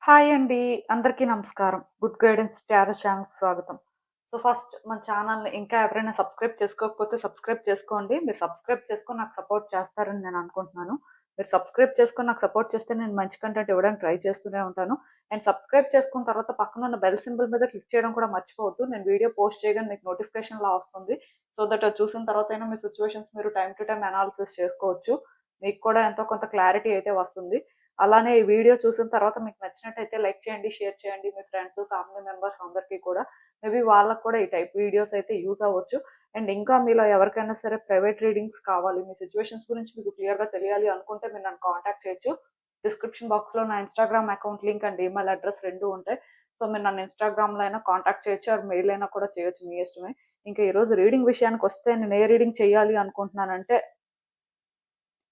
Hi అండి. అందరికీ నమస్కారం. గుడ్ గైడెన్స్ టారో ఛానల్‌కి స్వాగతం. సో, ఫస్ట్ మన ఛానల్‌ని ఇంకా ఎవరైనా సబ్స్క్రైబ్ చేసుకోకపోతే సబ్స్క్రైబ్ చేసుకోండి. మీరు సబ్స్క్రైబ్ చేసుకొని నాకు సపోర్ట్ చేస్తారని నేను అనుకుంటున్నాను. మీరు సబ్స్క్రైబ్ చేసుకొని నాకు సపోర్ట్ చేస్తే నేను మంచి కంటెంట్ ఇవ్వడానికి ట్రై చేస్తూనే ఉంటాను. అండ్ సబ్స్క్రైబ్ చేసుకున్న తర్వాత పక్కనున్న బెల్ సింబల్ మీద క్లిక్ చేయడం కూడా మర్చిపోవద్దు. నేను వీడియో పోస్ట్ చేయగానే మీకు నోటిఫికేషన్‌లా వస్తుంది. సో దట్ అది చూసిన తర్వాతైనా మీ సిట్యుయేషన్స్ మీరు టైమ్ టు టైమ్ అనాలిసిస్ చేసుకోవచ్చు. మీకు కూడా ఎంతో కొంత క్లారిటీ అయితే వస్తుంది. అలానే ఈ వీడియో చూసిన తర్వాత మీకు నచ్చినట్టయితే లైక్ చేయండి, షేర్ చేయండి మీ ఫ్రెండ్స్, ఫ్యామిలీ మెంబర్స్ అందరికీ కూడా. మేబీ వాళ్ళకి కూడా ఈ టైప్ వీడియోస్ అయితే యూజ్ అవ్వచ్చు. అండ్ ఇంకా మీలో ఎవరికైనా సరే ప్రైవేట్ రీడింగ్స్ కావాలి, మీ సిట్యుయేషన్స్ గురించి మీకు క్లియర్‌గా తెలియాలి అనుకుంటే మీరు నన్ను కాంటాక్ట్ చేయొచ్చు. డిస్క్రిప్షన్ బాక్స్‌లో నా Instagram account link and email address 2 ఉంటాయి. సో, మీరు నన్ను ఇన్‌స్టాగ్రామ్‌లో అయినా కాంటాక్ట్ చేయొచ్చు ఆర్ మెయిల్ అయినా కూడా చేయొచ్చు మీ ఇష్టమే. ఇంకా ఈరోజు రీడింగ్ విషయానికొస్తే నేను ఏ రీడింగ్ చేయాలి అనుకుంటున్నానంటే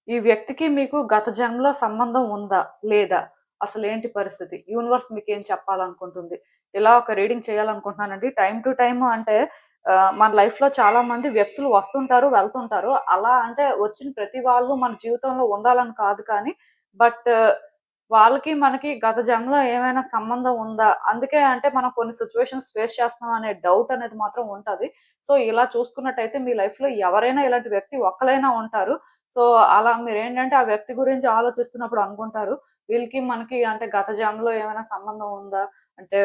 ఈ వ్యక్తికి మీకు గత జన్మలో సంబంధం ఉందా? లేదా? అసలేంటి పరిస్థితి? యూనివర్స్ మీకేం చెప్పాలనుకుంటుంది? ఇలా ఒక రీడింగ్ చేయాలనుకుంటున్నానండి. టైమ్ టు టైమ్ అంటే మన లైఫ్‌లో చాలా మంది వ్యక్తులు వస్తుంటారు, వెళ్తుంటారు. అలా అంటే వచ్చిన ప్రతి వాళ్ళు మన జీవితంలో ఉండాలని కాదు కానీ, బట్ వాళ్ళకి, మనకి గత జన్మలో ఏమైనా సంబంధం ఉందా? అందుకే అంటే మనం కొన్ని సిట్యుయేషన్స్ ఫేస్ చేస్తున్నాం అనే డౌట్ అనేది మాత్రం ఉంటది. సో, ఇలా చూసుకున్నట్టయితే మీ లైఫ్‌లో ఎవరైనా ఇలాంటి వ్యక్తి ఒక్కలైనా ఉంటారు. సో, అలా మీరేంటంటే ఆ వ్యక్తి గురించి ఆలోచిస్తున్నప్పుడు అనుకుంటారు. వీళ్ళకి, మనకి అంటే గత జన్మలో ఏమైనా సంబంధం ఉందా? అంటే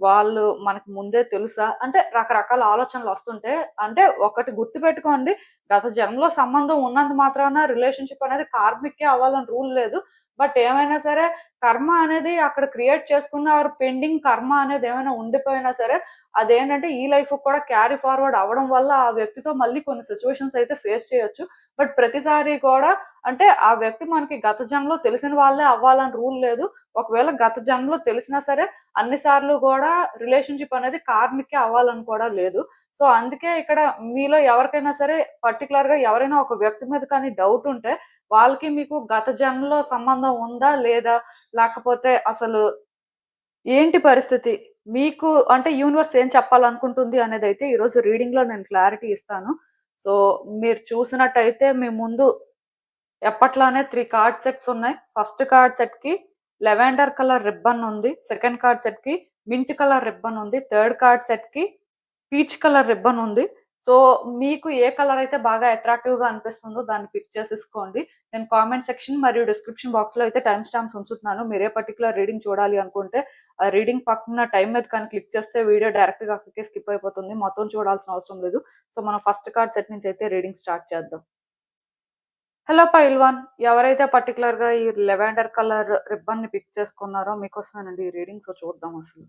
వాళ్ళు మనకు ముందే తెలుసా? అంటే రకరకాల ఆలోచనలొస్తుంటే అంటే ఒకటి గుర్తుపెట్టుకోండి. గత జన్మలో సంబంధం ఉన్నంత మాత్రాన రిలేషన్‌షిప్ అనేది కార్మిక్కే అవ్వాలని రూల్ లేదు. బట్ ఏమైనా సరే కర్మ అనేది అక్కడ క్రియేట్ చేసుకున్న ఆర్ పెండింగ్ కర్మ అనేది ఏమైనా ఉండిపోయినా సరే అదేంటంటే ఈ లైఫ్‌కి కూడా క్యారీ ఫార్వర్డ్ అవ్వడం వల్ల ఆ వ్యక్తితో మళ్ళీ కొన్ని సిట్యుయేషన్స్ అయితే ఫేస్ చేయొచ్చు. బట్ ప్రతిసారి కూడా అంటే ఆ వ్యక్తి మనకి గత జన్మలో తెలిసిన వాళ్ళే అవ్వాలని రూల్ లేదు. ఒకవేళ గత జన్మలో తెలిసినా సరే అన్ని సార్లు గూడా రిలేషన్‌షిప్ అనేది కార్మికే అవ్వాలని కూడా లేదు. సో, అందుకే ఇక్కడ మీలో ఎవరికైనా సరే పర్టిక్యులర్‌గా ఎవరైనా ఒక వ్యక్తి మీద కానీ డౌట్ ఉంటే వాళ్ళకి మీకు గత జన్మలో సంబంధం ఉందా? లేదా? లేకపోతే అసలు ఏంటి పరిస్థితి? మీకు అంటే యూనివర్స్ ఏం చెప్పాలనుకుంటుంది అనేదైతే ఈరోజు రీడింగ్‌లో నేను క్లారిటీ ఇస్తాను. సో, మీరు చూసినట్టయితే మీ ముందు ఎప్పట్లానే 3 కార్డ్ సెట్స్ ఉన్నాయి. ఫస్ట్ కార్డ్ సెట్‌కి లెవెండర్ కలర్ రిబ్బన్ ఉంది. సెకండ్ కార్డ్ సెట్‌కి మింట్ కలర్ రిబ్బన్ ఉంది. థర్డ్ కార్డ్ సెట్‌కి పీచ్ కలర్ రిబ్బన్ ఉంది. సో, మీకు ఏ కలర్ అయితే బాగా అట్రాక్టివ్‌గా అనిపిస్తుందో దాన్ని పిక్ చేసేసుకోండి. నేను కామెంట్ సెక్షన్ మరియు డిస్క్రిప్షన్ బాక్స్‌లో అయితే టైమ్ స్టాంప్స్ ఉంచుతున్నాను. మీరు ఏ పర్టిక్యులర్ రీడింగ్ చూడాలి అనుకుంటే, ఆ రీడింగ్ పక్కన టైమ్ మీద కానీ క్లిక్ చేస్తే వీడియో డైరెక్ట్‌గా అక్కడికే స్కిప్ అయిపోతుంది. మొత్తం చూడాల్సిన అవసరం లేదు. సో, మనం ఫస్ట్ కార్డ్ సెట్ నుంచి అయితే రీడింగ్ స్టార్ట్ చేద్దాం. హలో పైల్వాన్. ఎవరైతే పర్టిక్యులర్‌గా ఈ లెవెండర్ కలర్ రిబ్బన్‌ని పిక్ చేసుకున్నారో మీకోసమేనండి ఈ రీడింగ్. సో, చూద్దాం అసలు.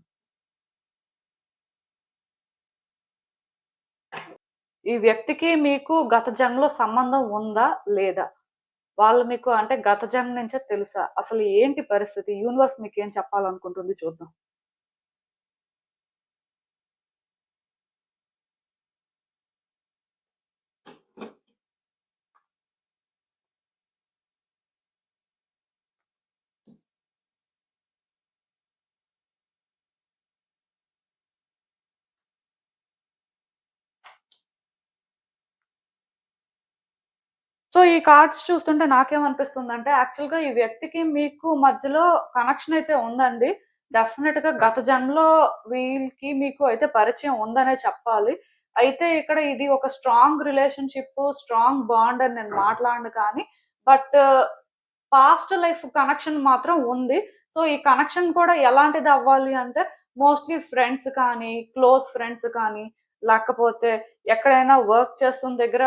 ఈ వ్యక్తికి మీకు గత జన్మలో సంబంధం ఉందా? లేదా? వాళ్ళు మీకు అంటే గత జన్మ నుంచే తెలుసా? అసలు ఏంటి పరిస్థితి? యూనివర్స్ మీకేం చెప్పాలనుకుంటుంది చూద్దాం. సో, ఈ కార్డ్స్ చూస్తుంటే నాకేమనిపిస్తుందంటే, యాక్చువల్‌గా ఈ వ్యక్తికి మీకు మధ్యలో కనెక్షన్ అయితే ఉందండి. డెఫినిట్‌గా గత జన్మలో వీళ్ళకి మీకు అయితే పరిచయం ఉందనే చెప్పాలి. అయితే ఇక్కడ ఇది ఒక స్ట్రాంగ్ రిలేషన్‌షిప్, స్ట్రాంగ్ బాండ్ అని నేను మాట్లాడను కానీ, బట్ పాస్ట్ లైఫ్ కనెక్షన్ మాత్రం ఉంది. సో, ఈ కనెక్షన్ కూడా ఎలాంటిది అవ్వాలి అంటే, మోస్ట్‌లీ ఫ్రెండ్స్ కానీ, క్లోజ్ ఫ్రెండ్స్ కానీ, లేకపోతే ఎక్కడైనా వర్క్ చేస్తున్న దగ్గర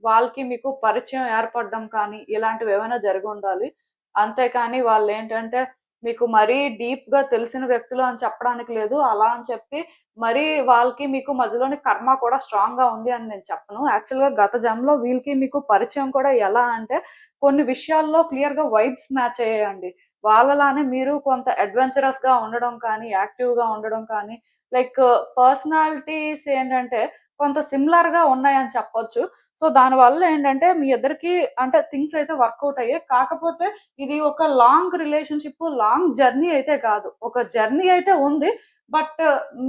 వాళ్ళకి మీకు పరిచయం ఏర్పడడం కానీ, ఇలాంటివేవైనా జరిగుండాలి. అంతేకాని వాళ్ళేంటంటే, మీకు మరీ డీప్‌గా తెలిసిన వ్యక్తులు అని చెప్పడానికి లేదు. అలా అని చెప్పి మరీ వాళ్ళకి మీకు మధ్యలోని కర్మ కూడా స్ట్రాంగ్‌గా ఉంది అని నేను చెప్పను. యాక్చువల్‌గా గత జన్మలో వీళ్ళకి మీకు పరిచయం కూడా ఎలా అంటే, కొన్ని విషయాల్లో క్లియర్‌గా వైబ్స్ మ్యాచ్ అయ్యాయండి. వాళ్ళలానే మీరు కొంత అడ్వెంచరస్‌గా ఉండడం కానీ, యాక్టివ్‌గా ఉండడం కానీ, లైక్ పర్సనాలిటీస్ ఏంటంటే కొంత సిమిలర్‌గా ఉన్నాయని చెప్పొచ్చు. సో, దానివల్ల ఏంటంటే మీ ఇద్దరికీ అంటే థింగ్స్ అయితే వర్కౌట్ అయ్యాయి. కాకపోతే ఇది ఒక లాంగ్ రిలేషన్‌షిప్, లాంగ్ జర్నీ అయితే కాదు. ఒక జర్నీ అయితే ఉంది. బట్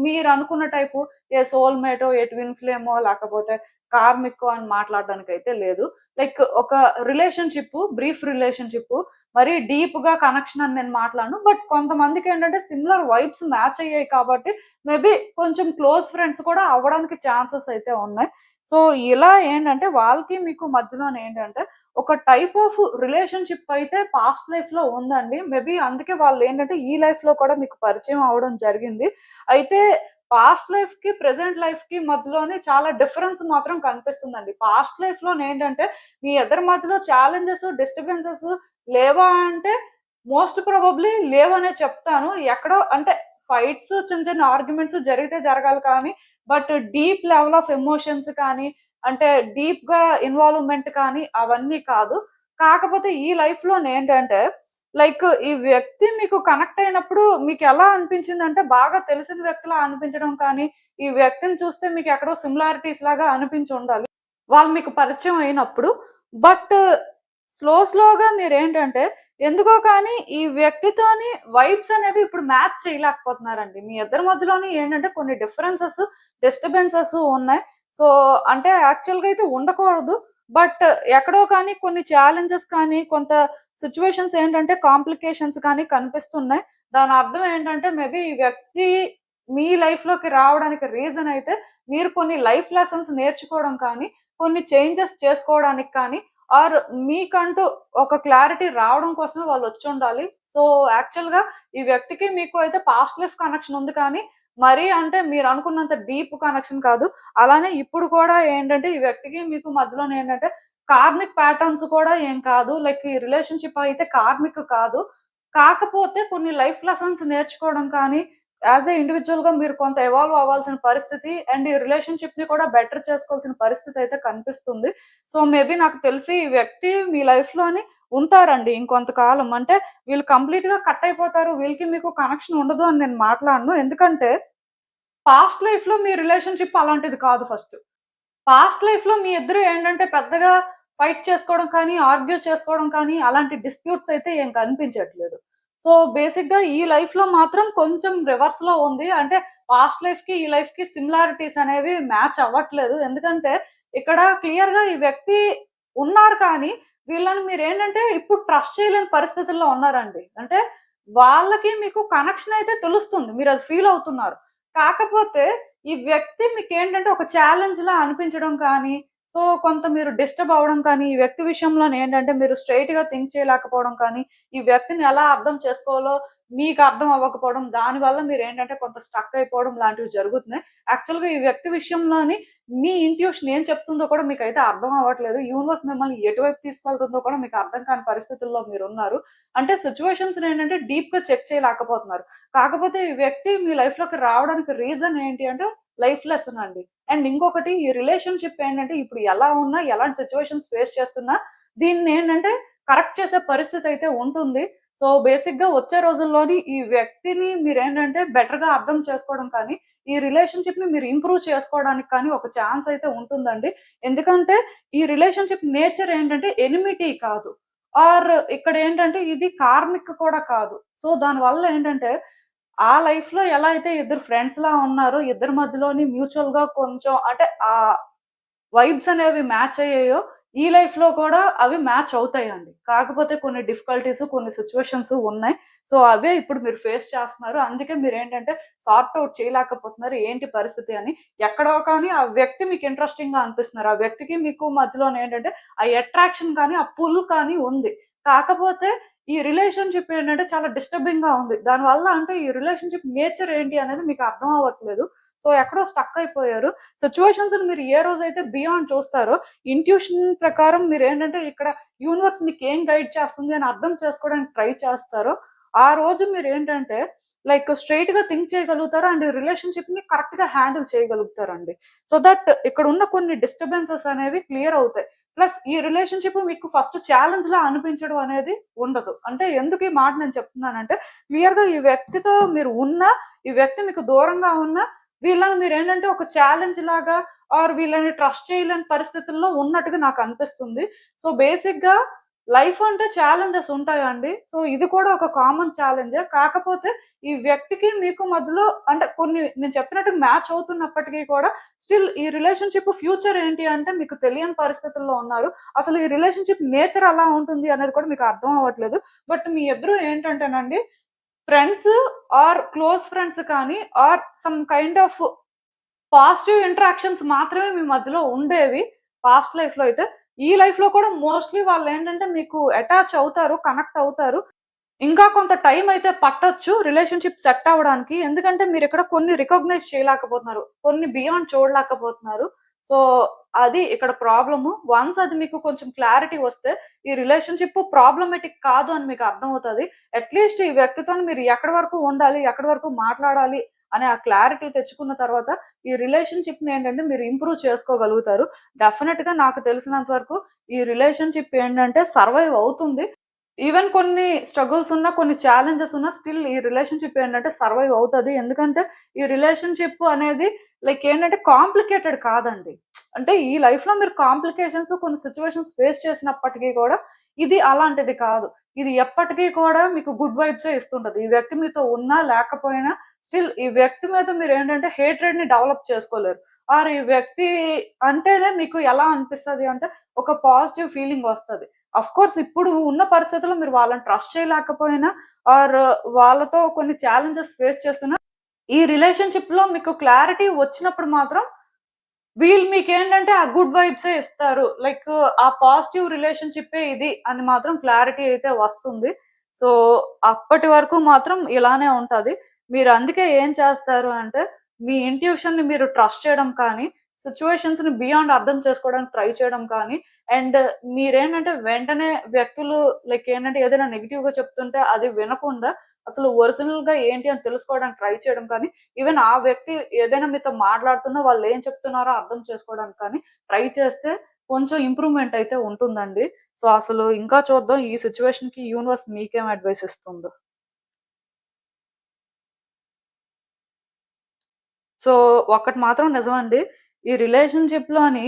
మీరనుకున్న టైపు ఏ సోల్‌మేటో, ఏ ట్విన్ ఫ్లేమో లేకపోతే కార్మిక్ అని మాట్లాడడానికి అయితే లేదు. లైక్ ఒక రిలేషన్‌షిప్, బ్రీఫ్ రిలేషన్‌షిప్ మరీ డీప్‌గా కనెక్షన్ అని నేను మాట్లాడను. బట్ కొంతమందికి ఏంటంటే సిమిలర్ వైబ్స్ మ్యాచ్ అయ్యాయి కాబట్టి మేబీ కొంచెం క్లోజ్ ఫ్రెండ్స్ కూడా అవ్వడానికి ఛాన్సెస్ అయితే ఉన్నాయి. సో, ఇలా ఏంటంటే వాళ్ళకి మీకు మధ్యలోనేంటంటే ఒక టైప్ ఆఫ్ రిలేషన్‌షిప్ అయితే పాస్ట్ లైఫ్‌లో ఉందండి. మేబీ అందుకే వాళ్ళేంటంటే ఈ లైఫ్‌లో కూడా మీకు పరిచయం అవ్వడం జరిగింది. అయితే పాస్ట్ లైఫ్‌కి, ప్రెజెంట్ లైఫ్‌కి మధ్యలోనే చాలా డిఫరెన్స్ మాత్రం కనిపిస్తుందండి. పాస్ట్ లైఫ్‌లోనేంటంటే మీ ఇద్దరి మధ్యలో ఛాలెంజెస్, డిస్టర్బెన్సెస్ లేవా అంటే మోస్ట్ ప్రాబబ్లీ లేవనే చెప్తాను. ఎక్కడో అంటే ఫైట్స్, చిన్న చిన్న ఆర్గ్యుమెంట్స్ జరిగితే జరగాలి కానీ, but deep level of emotions కానీ, అంటే డీప్‌గా ఇన్వాల్వ్‌మెంట్ కానీ అవన్నీ కాదు. కాకపోతే ఈ లైఫ్‌లోనేంటంటే లైక్ ఈ వ్యక్తి మీకు కనెక్ట్ అయినప్పుడు మీకెలా అనిపించిందంటే బాగా తెలిసిన వ్యక్తిలా అనిపించడం కానీ, ఈ వ్యక్తిని చూస్తే మీకెక్కడో సిమిలారిటీస్ లాగా అనిపించుండాలి. వాళ్ళు మీకు పరిచయం అయినప్పుడు. బట్ స్లోగా మీరేంటంటే ఎందుకో కానీ ఈ వ్యక్తితోని వైబ్స్ అనేవి ఇప్పుడు మ్యాచ్ చేయలేకపోతున్నారండి. మీ ఇద్దరి మధ్యలోని ఏంటంటే కొన్ని డిఫరెన్సెస్, డిస్టర్బెన్సెస్ ఉన్నాయి. సో, అంటే యాక్చువల్‌గా అయితే ఉండకూడదు. బట్ ఎక్కడో కానీ కొన్ని ఛాలెంజెస్ కానీ, కొంత సిట్యుయేషన్స్ ఏంటంటే కాంప్లికేషన్స్ కానీ కనిపిస్తున్నాయి. దాని అర్థం ఏంటంటే మేబీ ఈ వ్యక్తి మీ లైఫ్‌లోకి రావడానికి రీజన్ అయితే మీరు కొన్ని లైఫ్ లెసన్స్ నేర్చుకోవడం కానీ, కొన్ని చేంజెస్ చేసుకోవడానికి కానీ ఆర్ మీకంటూ ఒక క్లారిటీ రావడం కోసమే వాళ్ళొచ్చుండాలి. సో, యాక్చువల్‌గా ఈ వ్యక్తికి మీకు అయితే పాస్ట్ లైఫ్ కనెక్షన్ ఉంది కానీ, మరీ అంటే మీరనుకున్నంత డీప్ కనెక్షన్ కాదు. అలానే ఇప్పుడు కూడా ఏంటంటే, ఈ వ్యక్తికి మీకు మధ్యలోనేంటంటే, కార్మిక్ ప్యాటర్న్స్ కూడా ఏం కాదు. లైక్ ఈ రిలేషన్‌షిప్ అయితే కార్మిక్ కాదు. కాకపోతే కొన్ని లైఫ్ లెసన్స్ నేర్చుకోవడం కానీ, యాస్ ఎ ఇండివిడ్యుయల్‌గా మీరు కొంత ఎవాల్వ్ అవ్వాల్సిన పరిస్థితి అండ్ ఈ రిలేషన్‌షిప్‌ని కూడా బెటర్ చేసుకోవాల్సిన పరిస్థితి అయితే కనిపిస్తుంది. సో, మేబీ నాకు తెలిసి ఈ వ్యక్తి మీ లైఫ్‌లోని ఉంటారండి ఇంకొంతకాలం. అంటే వీళ్ళు కంప్లీట్‌గా కట్ అయిపోతారు. వీళ్ళకి మీకు కనెక్షన్ ఉండదు అని నేను మాట్లాడను. ఎందుకంటే పాస్ట్ లైఫ్‌లో మీ రిలేషన్‌షిప్ అలాంటిది కాదు ఫస్ట్. పాస్ట్ లైఫ్‌లో మీ ఇద్దరు ఏంటంటే పెద్దగా ఫైట్ చేసుకోవడం కానీ, ఆర్గ్యూ చేసుకోవడం కానీ, అలాంటి డిస్ప్యూట్స్ అయితే ఏం కనిపించట్లేదు. సో, బేసిక్‌గా ఈ లైఫ్‌లో మాత్రం కొంచెం రివర్స్‌లో ఉంది. అంటే పాస్ట్ లైఫ్‌కి, ఈ లైఫ్‌కి సిమిలారిటీస్ అనేవి మ్యాచ్ అవ్వట్లేదు. ఎందుకంటే ఇక్కడ క్లియర్‌గా ఈ వ్యక్తి ఉన్నారు కానీ, వీళ్ళని మీరేంటంటే ఇప్పుడు ట్రస్ట్ చేయలేని పరిస్థితుల్లో ఉన్నారండి. అంటే వాళ్ళకి మీకు కనెక్షన్ అయితే తెలుస్తుంది. మీరది ఫీల్ అవుతున్నారు. కాకపోతే ఈ వ్యక్తి మీకేంటంటే ఒక ఛాలెంజ్‌లా అనిపించడం కానీ, సో, కొంత మీరు డిస్టర్బ్ అవ్వడం కానీ, ఈ వ్యక్తి విషయంలోనేంటంటే మీరు స్ట్రెయిట్‌గా థింక్ చేయలేకపోవడం కానీ, ఈ వ్యక్తిని ఎలా అర్థం చేసుకోవాలో మీకు అర్థం అవ్వకపోవడం, దానివల్ల మీరేంటంటే కొంత స్టక్ అయిపోవడం లాంటివి జరుగుతున్నాయి. యాక్చువల్‌గా ఈ వ్యక్తి విషయంలోని మీ ఇంట్యూషన్ ఏం చెప్తుందో కూడా మీకైతే అర్థం అవ్వట్లేదు. యూనివర్స్ మిమ్మల్ని ఎటువైపు తీసుకెళ్తుందో కూడా మీకు అర్థం కాని పరిస్థితుల్లో మీరున్నారు. అంటే సిట్యుయేషన్స్‌నేంటంటే డీప్‌గా చెక్ చేయలేకపోతున్నారు. కాకపోతే ఈ వ్యక్తి మీ లైఫ్‌లోకి రావడానికి రీజన్ ఏంటి అంటే లైఫ్ లెసన్ అండి. అండ్ ఇంకొకటి ఈ రిలేషన్‌షిప్ ఏంటంటే ఇప్పుడు ఎలా ఉన్నా, ఎలాంటి సిట్యుయేషన్స్ ఫేస్ చేస్తున్నా దీన్నేంటంటే కరెక్ట్ చేసే పరిస్థితి అయితే ఉంటుంది. సో, బేసిక్‌గా వచ్చే రోజుల్లోని ఈ వ్యక్తిని మీరేంటంటే బెటర్‌గా అర్థం చేసుకోవడం కానీ, ఈ రిలేషన్‌షిప్‌ని మీరు ఇంప్రూవ్ చేసుకోవడానికి కానీ ఒక ఛాన్స్ అయితే ఉంటుందండి. ఎందుకంటే ఈ రిలేషన్‌షిప్ నేచర్ ఏంటంటే ఎనిమిటీ కాదు. ఆర్ ఇక్కడేంటంటే ఇది కార్మిక్ కూడా కాదు. సో, దానివల్ల ఏంటంటే ఆ లైఫ్‌లో ఎలా అయితే ఇద్దరు ఫ్రెండ్స్‌లా ఉన్నారో, ఇద్దరి మధ్యలోని మ్యూచువల్‌గా కొంచెం అంటే వైబ్స్ అనేవి మ్యాచ్ అయ్యాయో, ఈ లైఫ్‌లో కూడా అవి మ్యాచ్ అవుతాయండి. కాకపోతే కొన్ని డిఫికల్టీస్, కొన్ని సిట్యుయేషన్స్ ఉన్నాయి. సో, అవే ఇప్పుడు మీరు ఫేస్ చేస్తున్నారు. అందుకే మీరేంటంటే సార్ట్ ఔట్ చేయలేకపోతున్నారు. ఏంటి పరిస్థితి అని. ఎక్కడో కానీ ఆ వ్యక్తి మీకు ఇంట్రెస్టింగ్‌గా అనిపిస్తున్నారు. ఆ వ్యక్తికి మీకు మధ్యలోనేంటంటే ఆ అట్రాక్షన్ కానీ, ఆ పుల్ కానీ ఉంది. కాకపోతే ఈ రిలేషన్‌షిప్ ఏంటంటే చాలా డిస్టర్బింగ్‌గా ఉంది. దానివల్ల అంటే ఈ రిలేషన్‌షిప్ నేచర్ ఏంటి అనేది మీకు అర్థం అవ్వట్లేదు. సో, ఎక్కడో స్టక్ అయిపోయారు. సిట్యుయేషన్స్‌ని మీరు ఏ రోజైతే బియాండ్ చూస్తారో, ఇంట్యూషన్ ప్రకారం మీరేంటంటే ఇక్కడ యూనివర్స్ మీకేం గైడ్ చేస్తుంది అని అర్థం చేసుకోవడానికి ట్రై చేస్తారో, ఆ రోజు మీరేంటంటే లైక్ స్ట్రెయిట్‌గా థింక్ చేయగలుగుతారు. అండ్ రిలేషన్‌షిప్‌ని కరెక్ట్‌గా హ్యాండిల్ చేయగలుగుతారండి. సో దట్ ఇక్కడున్న కొన్ని డిస్టర్బెన్సెస్ అనేవి క్లియర్ అవుతాయి. ప్లస్ ఈ రిలేషన్‌షిప్ మీకు ఫస్ట్ ఛాలెంజ్‌లా అనిపించడం అనేది ఉండదు. అంటే ఎందుకు ఈ మాట నేను చెప్తున్నానంటే, క్లియర్‌గా ఈ వ్యక్తితో మీరు ఉన్నా, ఈ వ్యక్తి మీకు దూరంగా ఉన్నా వీళ్ళని మీరేంటంటే ఒక ఛాలెంజ్ లాగా ఆర్ వీళ్ళని ట్రస్ట్ చేయలేని పరిస్థితుల్లో ఉన్నట్టుగా నాకనిపిస్తుంది. సో, బేసిక్‌గా లైఫ్ అంటే ఛాలెంజెస్ ఉంటాయండి. సో, ఇది కూడా ఒక కామన్ ఛాలెంజే. కాకపోతే ఈ వ్యక్తికి మీకు మధ్యలో అంటే కొన్ని నేను చెప్పినట్టు మ్యాచ్ అవుతున్నప్పటికీ కూడా స్టిల్ ఈ రిలేషన్‌షిప్ ఫ్యూచర్ ఏంటి అంటే మీకు తెలియని పరిస్థితుల్లో ఉన్నారు. అసలు ఈ రిలేషన్‌షిప్ నేచర్ ఎలా ఉంటుంది అనేది కూడా మీకు అర్థం అవ్వట్లేదు. బట్ మీ ఇద్దరు ఏంటంటేనండి ఫ్రెండ్స్ ఆర్ క్లోజ్ ఫ్రెండ్స్ కానీ are some kind of positive interactions మాత్రమే మీ మధ్యలో ఉండేవి. పాస్ట్ లైఫ్‌లో అయితే. ఈ లైఫ్‌లో కూడా మోస్ట్‌లీ వాళ్ళేంటంటే మీకు అటాచ్ అవుతారు, కనెక్ట్ అవుతారు. ఇంకా కొంత టైం అయితే పట్టొచ్చు రిలేషన్‌షిప్ సెట్ అవ్వడానికి. ఎందుకంటే మీరిక్కడ కొన్ని రికగ్నైజ్ చేయలేకపోతున్నారు. కొన్ని బియాండ్ చూడలేకపోతున్నారు. సో, అది ఇక్కడ ప్రాబ్లము. వన్స్ అది మీకు కొంచెం క్లారిటీ వస్తే ఈ రిలేషన్‌షిప్ ప్రాబ్లమాటిక్ కాదు అని మీకు అర్థమవుతది. అట్‌లీస్ట్ ఈ వ్యక్తితోని మీరు ఎక్కడి వరకు ఉండాలి, ఎక్కడి వరకు మాట్లాడాలి అనే ఆ క్లారిటీ తెచ్చుకున్న తర్వాత ఈ రిలేషన్‌షిప్‌ని ఏంటంటే మీరు ఇంప్రూవ్ చేసుకోగలుగుతారు. డెఫినిట్‌గా నాకు తెలిసినంత వరకు ఈ రిలేషన్‌షిప్ ఏంటంటే సర్వైవ్ అవుతుంది. ఈవెన్ కొన్ని స్ట్రగుల్స్ ఉన్నా, కొన్ని ఛాలెంజెస్ ఉన్నా స్టిల్ ఈ రిలేషన్‌షిప్ ఏంటంటే సర్వైవ్ అవుతది. ఎందుకంటే ఈ రిలేషన్‌షిప్ అనేది లైక్ ఏంటంటే కాంప్లికేటెడ్ కాదండి. అంటే ఈ లైఫ్‌లో మీరు కాంప్లికేషన్స్ కొన్ని సిట్యుయేషన్స్ ఫేస్ చేసినప్పటికీ కూడా ఇది అలాంటిది కాదు. ఇది ఎప్పటికీ కూడా మీకు గుడ్ వైబ్సే ఇస్తుంటది. ఈ వ్యక్తి మీతో ఉన్నా లేకపోయినా స్టిల్ ఈ వ్యక్తి మీద మీరేంటంటే హేట్రెడ్‌ని డెవలప్ చేసుకోలేరు. ఆర్ ఈ వ్యక్తి అంటేనే మీకు ఎలా అనిపిస్తది అంటే ఒక పాజిటివ్ ఫీలింగ్ వస్తది. అఫ్‌కోర్స్ ఇప్పుడు ఉన్న పరిస్థితుల్లో మీరు వాళ్ళని ట్రస్ట్ చేయలేకపోయినా ఆర్ వాళ్ళతో కొన్ని ఛాలెంజెస్ ఫేస్ చేస్తున్నా, ఈ రిలేషన్‌షిప్‌లో మీకు క్లారిటీ వచ్చినప్పుడు మాత్రం వీళ్ళు మీకేంటంటే ఆ గుడ్ వైబ్సే ఇస్తారు. లైక్ ఆ పాజిటివ్ రిలేషన్‌షిప్పే ఇది అని మాత్రం క్లారిటీ అయితే వస్తుంది. సో, అప్పటి వరకు మాత్రం ఇలానే ఉంటది. మీరు అందుకే ఏం చేస్తారు అంటే, మీ ఇంట్యూషన్‌ని మీరు ట్రస్ట్ చేయడం కానీ, సిట్యుయేషన్స్‌ని బియాండ్ అర్థం చేసుకోవడానికి ట్రై చేయడం కానీ, అండ్ మీరేంటంటే వెంటనే వ్యక్తులు లైక్ ఏంటంటే ఏదైనా నెగెటివ్‌గా చెప్తుంటే అది వినకుండా అసలు ఒరిజినల్‌గా ఏంటి అని తెలుసుకోవడానికి ట్రై చేయడం కానీ, ఈవెన్ ఆ వ్యక్తి ఏదైనా మీతో మాట్లాడుతున్నా వాళ్ళేం చెప్తున్నారో అర్థం చేసుకోవడానికి కానీ ట్రై చేస్తే కొంచెం ఇంప్రూవ్‌మెంట్ అయితే ఉంటుందండి. సో, అసలు ఇంకా చూద్దాం ఈ సిట్యుయేషన్‌కి యూనివర్స్ మీకేం అడ్వైస్ ఇస్తుందో. సో, ఒక్కటి మాత్రం నిజమండి. ఈ రిలేషన్‌షిప్‌లోని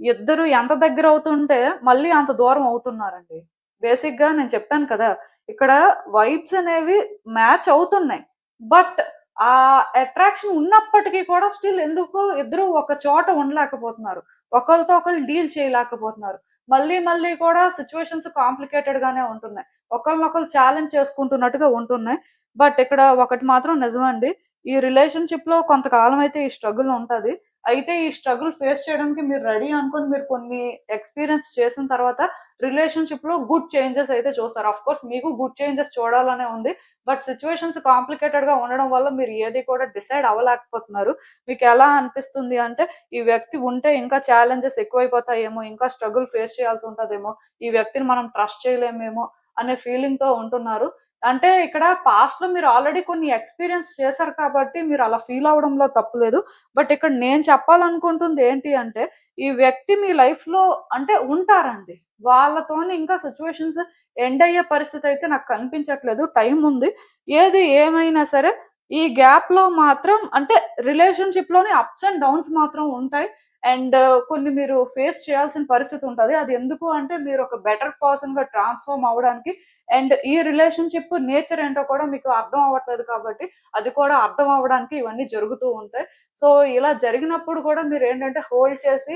ఇద్దరు ఎంత దగ్గరవుతుంటే మళ్ళీ అంత దూరం అవుతున్నారండి. బేసిక్‌గా నేను చెప్పాను కదా! ఇక్కడ వైబ్స్ అనేవి మ్యాచ్ అవుతున్నాయి. బట్ ఆ అట్రాక్షన్ ఉన్నప్పటికీ కూడా స్టిల్ ఎందుకో ఇద్దరు ఒక చోట ఉండలేకపోతున్నారు. ఒకళ్ళతో ఒకళ్ళు డీల్ చేయలేకపోతున్నారు. మళ్ళీ మళ్ళీ కూడా సిట్యుయేషన్స్ కాంప్లికేటెడ్ గానే ఉంటున్నాయి. ఒకళ్ళనొకళ్ళు ఛాలెంజ్ చేసుకుంటున్నట్టుగా ఉంటున్నాయి. బట్ ఇక్కడ ఒకటి మాత్రం నిజమండి. ఈ రిలేషన్‌షిప్‌లో కొంతకాలం అయితే ఈ స్ట్రగుల్ ఉంటది. అయితే ఈ స్ట్రగుల్ ఫేస్ చేయడానికి మీరు రెడీ అనుకోని మీరు కొన్ని ఎక్స్‌పీరియన్స్ చేసిన తర్వాత రిలేషన్‌షిప్‌లో గుడ్ చేంజెస్ అయితే చూస్తారు. ఆఫ్‌కోర్స్ మీకు గుడ్ చేంజెస్ చూడాలనే ఉంది. బట్ సిట్యుయేషన్స్ కాంప్లికేటెడ్‌గా ఉండడం వల్ల మీరు ఏది కూడా డిసైడ్ అవ్వలేకపోతున్నారు. మీకెలా అనిపిస్తుంది అంటే ఈ వ్యక్తి ఉంటే ఇంకా ఛాలెంజెస్ ఎక్కువైపోతాయేమో, ఇంకా స్ట్రగుల్ ఫేస్ చేయాల్సి ఉంటదేమో, ఈ వ్యక్తిని మనం ట్రస్ట్ చేయలేమేమో అనే ఫీలింగ్‌తో ఉంటున్నారు. అంటే ఇక్కడ పాస్ట్‌లో మీరు ఆల్రెడీ కొన్ని ఎక్స్‌పీరియన్స్ చేశారు కాబట్టి మీరలా ఫీల్ అవ్వడంలో తప్పు లేదు. బట్ ఇక్కడ నేను చెప్పాలనుకుంటుంది ఏంటి అంటే, ఈ వ్యక్తి మీ లైఫ్‌లో అంటే ఉంటారండి. వాళ్ళతోని ఇంకా సిట్యుయేషన్స్ ఎండ్ అయ్యే పరిస్థితయితే నాకు కనిపించట్లేదు. టైం ఉంది. ఏది ఏమైనా సరే ఈ గ్యాప్‌లో మాత్రం అంటే రిలేషన్‌షిప్‌లోని అప్స్ అండ్ డౌన్స్ మాత్రం ఉంటాయి. అండ్ కొన్ని మీరు ఫేస్ చేయాల్సిన పరిస్థితి ఉంటది. అది ఎందుకు అంటే మీరు ఒక బెటర్ పర్సన్‌గా ట్రాన్స్‌ఫార్మ్ అవ్వడానికి అండ్ ఈ రిలేషన్‌షిప్ నేచర్ ఏంటో కూడా మీకు అర్థం అవ్వట్లేదు కాబట్టి, అది కూడా అర్థం అవ్వడానికి ఇవన్నీ జరుగుతూ ఉంటాయి. సో, ఇలా జరిగినప్పుడు కూడా మీరేంటంటే హోల్డ్ చేసి,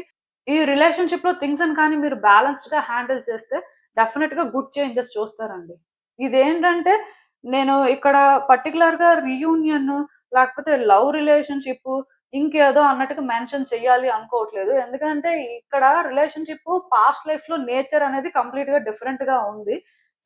ఈ రిలేషన్‌షిప్‌లో థింగ్స్‌ని కానీ మీరు బ్యాలెన్స్డ్‌గా హ్యాండిల్ చేస్తే డెఫినిట్‌గా గుడ్ చేంజెస్ చూస్తారండి. ఇదేంటంటే నేను ఇక్కడ పర్టిక్యులర్‌గా రీయూనియన్ లేకపోతే లవ్ రిలేషన్‌షిప్ ఇంకేదో అన్నట్టుగా మెన్షన్ చేయాలి అనుకోవట్లేదు. ఎందుకంటే ఇక్కడ రిలేషన్‌షిప్ పాస్ట్ లైఫ్‌లో నేచర్ అనేది కంప్లీట్‌గా డిఫరెంట్‌గా ఉంది.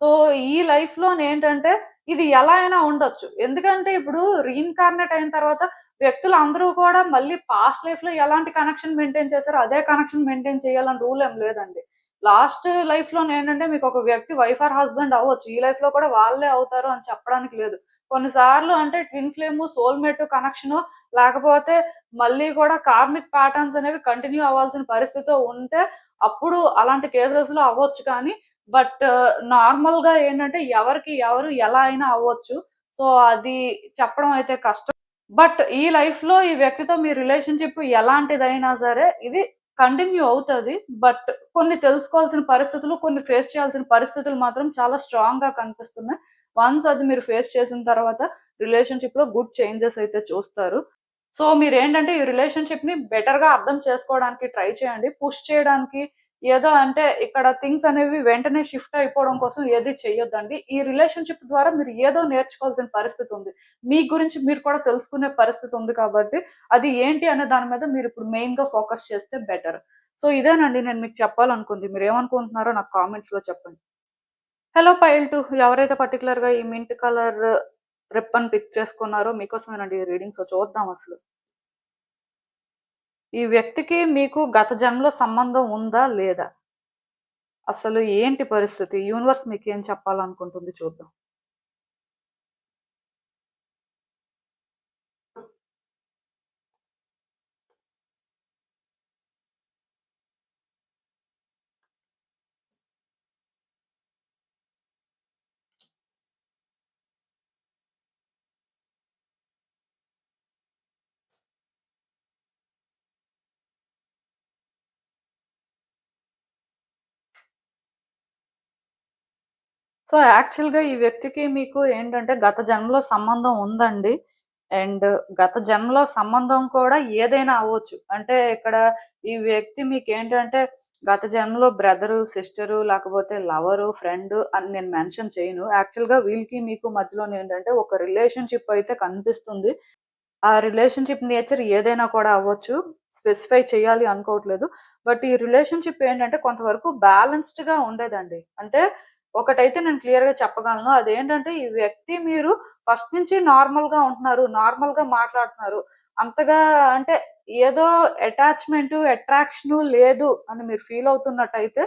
సో, ఈ లైఫ్‌లోనేంటంటే ఇది ఎలా అయినా ఉండొచ్చు. ఎందుకంటే ఇప్పుడు రీఇన్‌కార్నేట్ అయిన తర్వాత వ్యక్తులందరూ కూడా మళ్ళీ పాస్ట్ లైఫ్‌లో ఎలాంటి కనెక్షన్ మెయింటైన్ చేశారో అదే కనెక్షన్ మెయింటైన్ చేయాలని రూల్ ఏం లేదండి. లాస్ట్ లైఫ్‌లోనేంటంటే మీకొక వ్యక్తి వైఫ్ ఆర్ హస్బాండ్ అవ్వచ్చు. ఈ లైఫ్‌లో కూడా వాళ్ళే అవుతారు అని చెప్పడానికి లేదు. కొన్ని సార్లు అంటే ట్విన్ ఫ్లేము, సోల్‌మేట్ కనెక్షను లేకపోతే మళ్ళీ కూడా కార్మిక్ ప్యాటర్న్స్ అనేవి కంటిన్యూ అవ్వాల్సిన పరిస్థితి ఉంటే అప్పుడు అలాంటి కేసెస్‌లో అవ్వచ్చు కానీ బట్ నార్మల్‌గా ఏంటంటే ఎవరికి ఎవరు ఎలా అయినా అవ్వచ్చు. సో, అది చెప్పడం అయితే కష్టం. బట్ ఈ లైఫ్‌లో ఈ వ్యక్తితో మీ రిలేషన్‌షిప్ ఎలాంటిదైనా సరే ఇది కంటిన్యూ అవుతది. బట్ కొన్ని తెలుసుకోవాల్సిన పరిస్థితులు, కొన్ని ఫేస్ చేయాల్సిన పరిస్థితులు మాత్రం చాలా స్ట్రాంగ్‌గా కనిపిస్తున్నాయి. వన్స్ అది మీరు ఫేస్ చేసిన తర్వాత రిలేషన్‌షిప్‌లో గుడ్ చేంజెస్ అయితే చూస్తారు. సో, మీరేంటంటే ఈ రిలేషన్‌షిప్‌ని బెటర్‌గా అర్థం చేసుకోవడానికి ట్రై చేయండి. పుష్ చేయడానికి ఏదో అంటే ఇక్కడ థింగ్స్ అనేవి వెంటనే షిఫ్ట్ అయిపోవడం కోసం ఏది చెయ్యొద్దండి. ఈ రిలేషన్‌షిప్ ద్వారా మీరు ఏదో నేర్చుకోవాల్సిన పరిస్థితి ఉంది. మీ గురించి మీరు కూడా తెలుసుకునే పరిస్థితి ఉంది కాబట్టి, అది ఏంటి అనే దాని మీద మీరిప్పుడు మెయిన్‌గా ఫోకస్ చేస్తే బెటర్. సో, ఇదేనండి నేను మీకు చెప్పాలనుకుంది. మీరేమనుకుంటున్నారో నాకు కామెంట్స్‌లో చెప్పండి. హలో పైల్ 2 ఎవరైతే పర్టిక్యులర్‌గా ఈ మింట్ కలర్ రిబ్బన్ పిక్ చేసుకున్నారో మీకోసమేనండి ఈ రీడింగ్. సో, చూద్దాం అసలు. ఈ వ్యక్తికి మీకు గత జన్మలో సంబంధం ఉందా? లేదా? అసలు ఏంటి పరిస్థితి? యూనివర్స్ మీకేం చెప్పాలనుకుంటుంది చూద్దాం. సో, యాక్చువల్‌గా ఈ వ్యక్తికి మీకు ఏంటంటే గత జన్మలో సంబంధం ఉందండి. అండ్ గత జన్మలో సంబంధం కూడా ఏదైనా అవ్వచ్చు. అంటే ఇక్కడ ఈ వ్యక్తి మీకేంటంటే గత జన్మలో బ్రదరు, సిస్టరు లేకపోతే లవరు, ఫ్రెండు అని నేను మెన్షన్ చేయను. యాక్చువల్‌గా వీళ్ళకి మీకు మధ్యలోనేంటంటే ఒక రిలేషన్‌షిప్ అయితే కనిపిస్తుంది. ఆ రిలేషన్‌షిప్ నేచర్ ఏదైనా కూడా అవ్వచ్చు. స్పెసిఫై చేయాలి అనుకోవట్లేదు. బట్ ఈ రిలేషన్‌షిప్ ఏంటంటే కొంతవరకు బ్యాలెన్స్‌డ్‌గా ఉండేదండి. అంటే ఒకటైతే నేను క్లియర్‌గా చెప్పగలను. అదేంటంటే ఈ వ్యక్తి మీరు ఫస్ట్ నుంచి నార్మల్‌గా ఉంటున్నారు. నార్మల్‌గా మాట్లాడుతున్నారు. అంతగా అంటే ఏదో అటాచ్‌మెంటు, అట్రాక్షను లేదు అని మీరు ఫీల్ అవుతున్నట్టయితే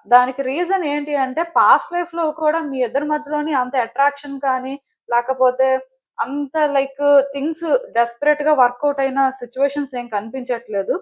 దానికి రీజన్ ఏంటి అంటే పాస్ట్ లైఫ్‌లో కూడా మీ ఇద్దరి మధ్యలోని అంత అట్రాక్షన్ కానీ లేకపోతే అంత లైక్ థింగ్స్ డెస్పరేట్‌గా వర్కౌట్ అయిన సిట్యుయేషన్స్ ఏం కనిపించట్లేదు.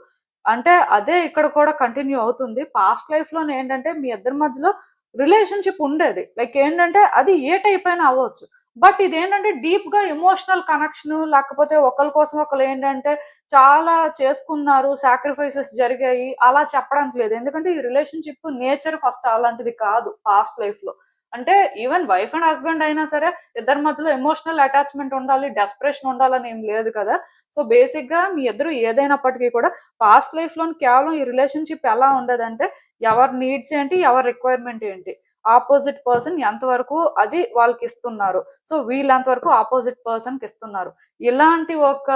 అంటే అదే ఇక్కడ కూడా కంటిన్యూ అవుతుంది. పాస్ట్ లైఫ్‌లోనే ఏంటంటే మీ ఇద్దరి మధ్యలో రిలేషన్‌షిప్ ఉండేది. లైక్ ఏంటంటే అది ఏ టైప్ అయినా అవ్వచ్చు. బట్ ఇదేంటంటే డీప్‌గా ఎమోషనల్ కనెక్షను లేకపోతే ఒకళ్ళ కోసం ఒకళ్ళు ఏంటంటే చాలా చేసుకున్నారు. సాక్రిఫైసెస్ జరిగాయి. అలా చెప్పడానికి లేదు. ఎందుకంటే ఈ రిలేషన్‌షిప్ నేచర్ ఫస్ట్ అలాంటిది కాదు పాస్ట్ లైఫ్‌లో. అంటే ఈవెన్ వైఫ్ అండ్ హస్బాండ్ అయినా సరే ఇద్దరి మధ్యలో ఎమోషనల్ అటాచ్‌మెంట్ ఉండాలి, డెస్పరేషన్ ఉండాలని ఏం లేదు కదా! సో, బేసిక్‌గా మీ ఇద్దరు ఏదైనప్పటికీ కూడా పాస్ట్ లైఫ్‌లోని కేవలం ఈ రిలేషన్‌షిప్ ఎలా ఉండేదంటే ఎవరి నీడ్స్ ఏంటి, ఎవరి రిక్వైర్మెంట్ ఏంటి, ఆపోజిట్ పర్సన్ ఎంతవరకు అది వాళ్ళకిస్తున్నారు. So, వీళ్ళెంతవరకు opposite పర్సన్‌కిస్తున్నారు. ఇలాంటి ఒక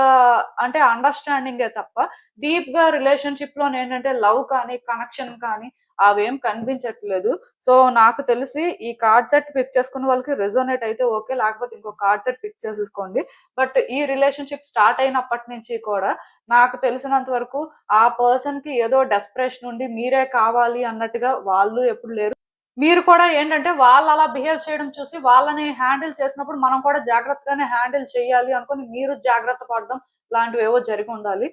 అంటే అండర్‌స్టాండింగే తప్ప డీప్‌గా రిలేషన్‌షిప్‌లోనేంటంటే లవ్ కానీ, కనెక్షన్ కానీ అవేం కనిపించట్లేదు. సో, నాకు తెలిసి ఈ కార్డ్ సెట్ పిక్ చేసుకున్న వాళ్ళకి రెసొనేట్ అయితే ఓకే. లేకపోతే ఇంకో కార్డ్ సెట్ పిక్ చేసేసుకోండి. బట్ ఈ రిలేషన్‌షిప్ స్టార్ట్ అయినప్పటి నుంచి కూడా నాకు తెలిసినంత వరకు ఆ పర్సన్‌కి ఏదో డెస్పరేషన్ ఉండి మీరే కావాలి అన్నట్టుగా వాళ్ళు ఎప్పుడు లేరు. మీరు కూడా ఏంటంటే వాళ్ళలా బిహేవ్ చేయడం చూసి వాళ్ళని హ్యాండిల్ చేసినప్పుడు మనం కూడా జాగ్రత్తగానే హ్యాండిల్ చేయాలి అనుకోని మీరు జాగ్రత్త పడడం లాంటివేవో జరిగుండాలి.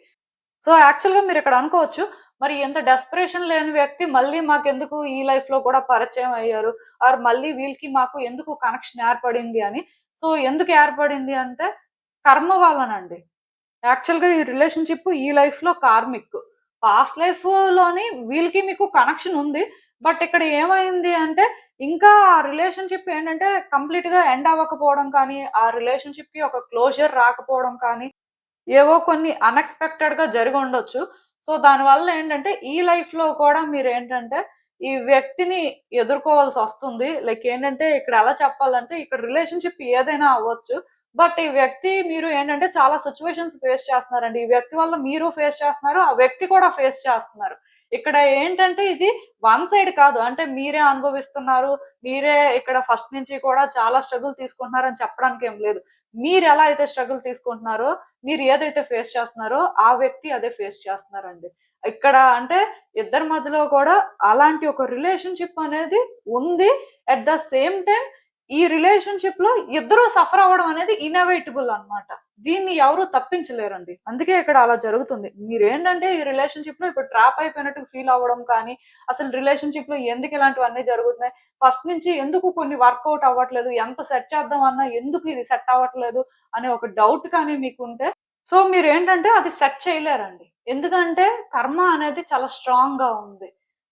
సో, యాక్చువల్‌గా మీరిక్కడ అనుకోవచ్చు. మరి ఇంత డెస్పరేషన్ లేని వ్యక్తి మళ్ళీ మాకెందుకు ఈ లైఫ్‌లో కూడా పరిచయం అయ్యారు? ఆర్ మళ్ళీ వీళ్ళకి మాకు ఎందుకు కనెక్షన్ ఏర్పడింది అని. సో, ఎందుకు ఏర్పడింది అంటే కర్మ వల్లనండి. యాక్చువల్‌గా ఈ రిలేషన్‌షిప్ ఈ లైఫ్‌లో కార్మిక్. పాస్ట్ లైఫ్‌లోని వీళ్ళకి మీకు కనెక్షన్ ఉంది. బట్ ఇక్కడ ఏమైంది అంటే ఇంకా ఆ రిలేషన్‌షిప్ ఏంటంటే కంప్లీట్‌గా ఎండ్ అవ్వకపోవడం కానీ, ఆ రిలేషన్‌షిప్‌కి ఒక క్లోజర్ రాకపోవడం కానీ ఏవో కొన్ని అన్‌ఎక్స్‌పెక్టెడ్‌గా జరిగుండొచ్చు. సో, దానివల్ల ఏంటంటే, ఈ లైఫ్‌లో కూడా మీరేంటంటే, ఈ వ్యక్తిని ఎదుర్కోవాల్సొస్తుంది. లైక్ ఏంటంటే, ఇక్కడ ఎలా చెప్పాలంటే, ఇక్కడ రిలేషన్‌షిప్ ఏదైనా అవ్వచ్చు. బట్ ఈ వ్యక్తి మీరు ఏంటంటే, చాలా సిట్యుయేషన్స్ ఫేస్ చేస్తున్నారండి. ఈ వ్యక్తి వల్ల మీరు ఫేస్ చేస్తున్నారు. ఆ వ్యక్తి కూడా ఫేస్ చేస్తున్నారు. ఇక్కడ ఏంటంటే, ఇది వన్ సైడ్ కాదు. అంటే మీరే అనుభవిస్తున్నారు. మీరే ఇక్కడ ఫస్ట్ నుంచి కూడా చాలా స్ట్రగుల్ తీసుకుంటున్నారని చెప్పడానికి ఏం లేదు. మీరెలా అయితే స్ట్రగుల్ తీసుకుంటున్నారో మీరు ఏదైతే ఫేస్ చేస్తున్నారో, ఆ వ్యక్తి అదే ఫేస్ చేస్తున్నారండి. ఇక్కడ అంటే ఇద్దరి మధ్యలో కూడా అలాంటి ఒక రిలేషన్‌షిప్ అనేది ఉంది. అట్ ద సేమ్ టైమ్ ఈ రిలేషన్‌షిప్‌లో ఇద్దరు సఫర్ అవ్వడం అనేది ఇనెవిటబుల్ అన్నమాట. దీన్ని ఎవరు తప్పించలేరండి. అందుకే ఇక్కడ అలా జరుగుతుంది. మీరేంటంటే ఈ రిలేషన్‌షిప్‌లో ఇప్పుడు ట్రాప్ అయిపోయినట్టు ఫీల్ అవ్వడం కానీ, అసలు రిలేషన్‌షిప్‌లో ఎందుకు ఇలాంటివన్నీ జరుగుతున్నాయి? ఫస్ట్ నుంచి ఎందుకు కొన్ని వర్కౌట్ అవ్వట్లేదు? ఎంత సెట్ చేద్దాం అన్నా ఎందుకు ఇది సెట్ అవ్వట్లేదు? అనే ఒక డౌట్ కానీ మీకుంటే సో, మీరేంటంటే అది సెట్ చేయలేరండి. ఎందుకంటే కర్మ అనేది చాలా స్ట్రాంగ్‌గా ఉంది.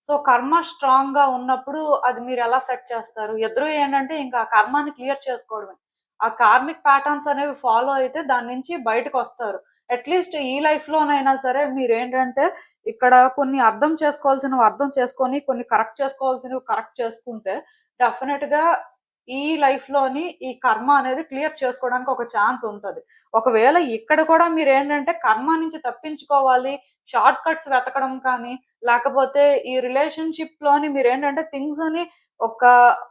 సో, కర్మ స్ట్రాంగ్‌గా ఉన్నప్పుడు అది మీరెలా సెట్ చేస్తారు? ఇద్దరు ఏంటంటే ఇంకా ఆ కర్మని క్లియర్ చేసుకోవడమే. ఆ కార్మిక్ ప్యాటర్న్స్ అనేవి ఫాలో అయితే దాని నుంచి బయటకొస్తారు. అట్‌లీస్ట్ ఈ లైఫ్‌లోనైనా సరే మీరేంటంటే ఇక్కడ కొన్ని అర్థం చేసుకోవాల్సినవి అర్థం చేసుకొని, కొన్ని కరెక్ట్ చేసుకోవాల్సినవి కరెక్ట్ చేసుకుంటే డెఫినిట్‌గా ఈ లైఫ్‌లోని ఈ కర్మ అనేది క్లియర్ చేసుకోవడానికి ఒక ఛాన్స్ ఉంటది. ఒకవేళ ఇక్కడ కూడా మీరేంటంటే కర్మ నుంచి తప్పించుకోవాలి, షార్ట్ కట్స్ వెతకడం కానీ, లేకపోతే ఈ రిలేషన్‌షిప్‌లోని మీరేంటంటే థింగ్స్‌ని ఒక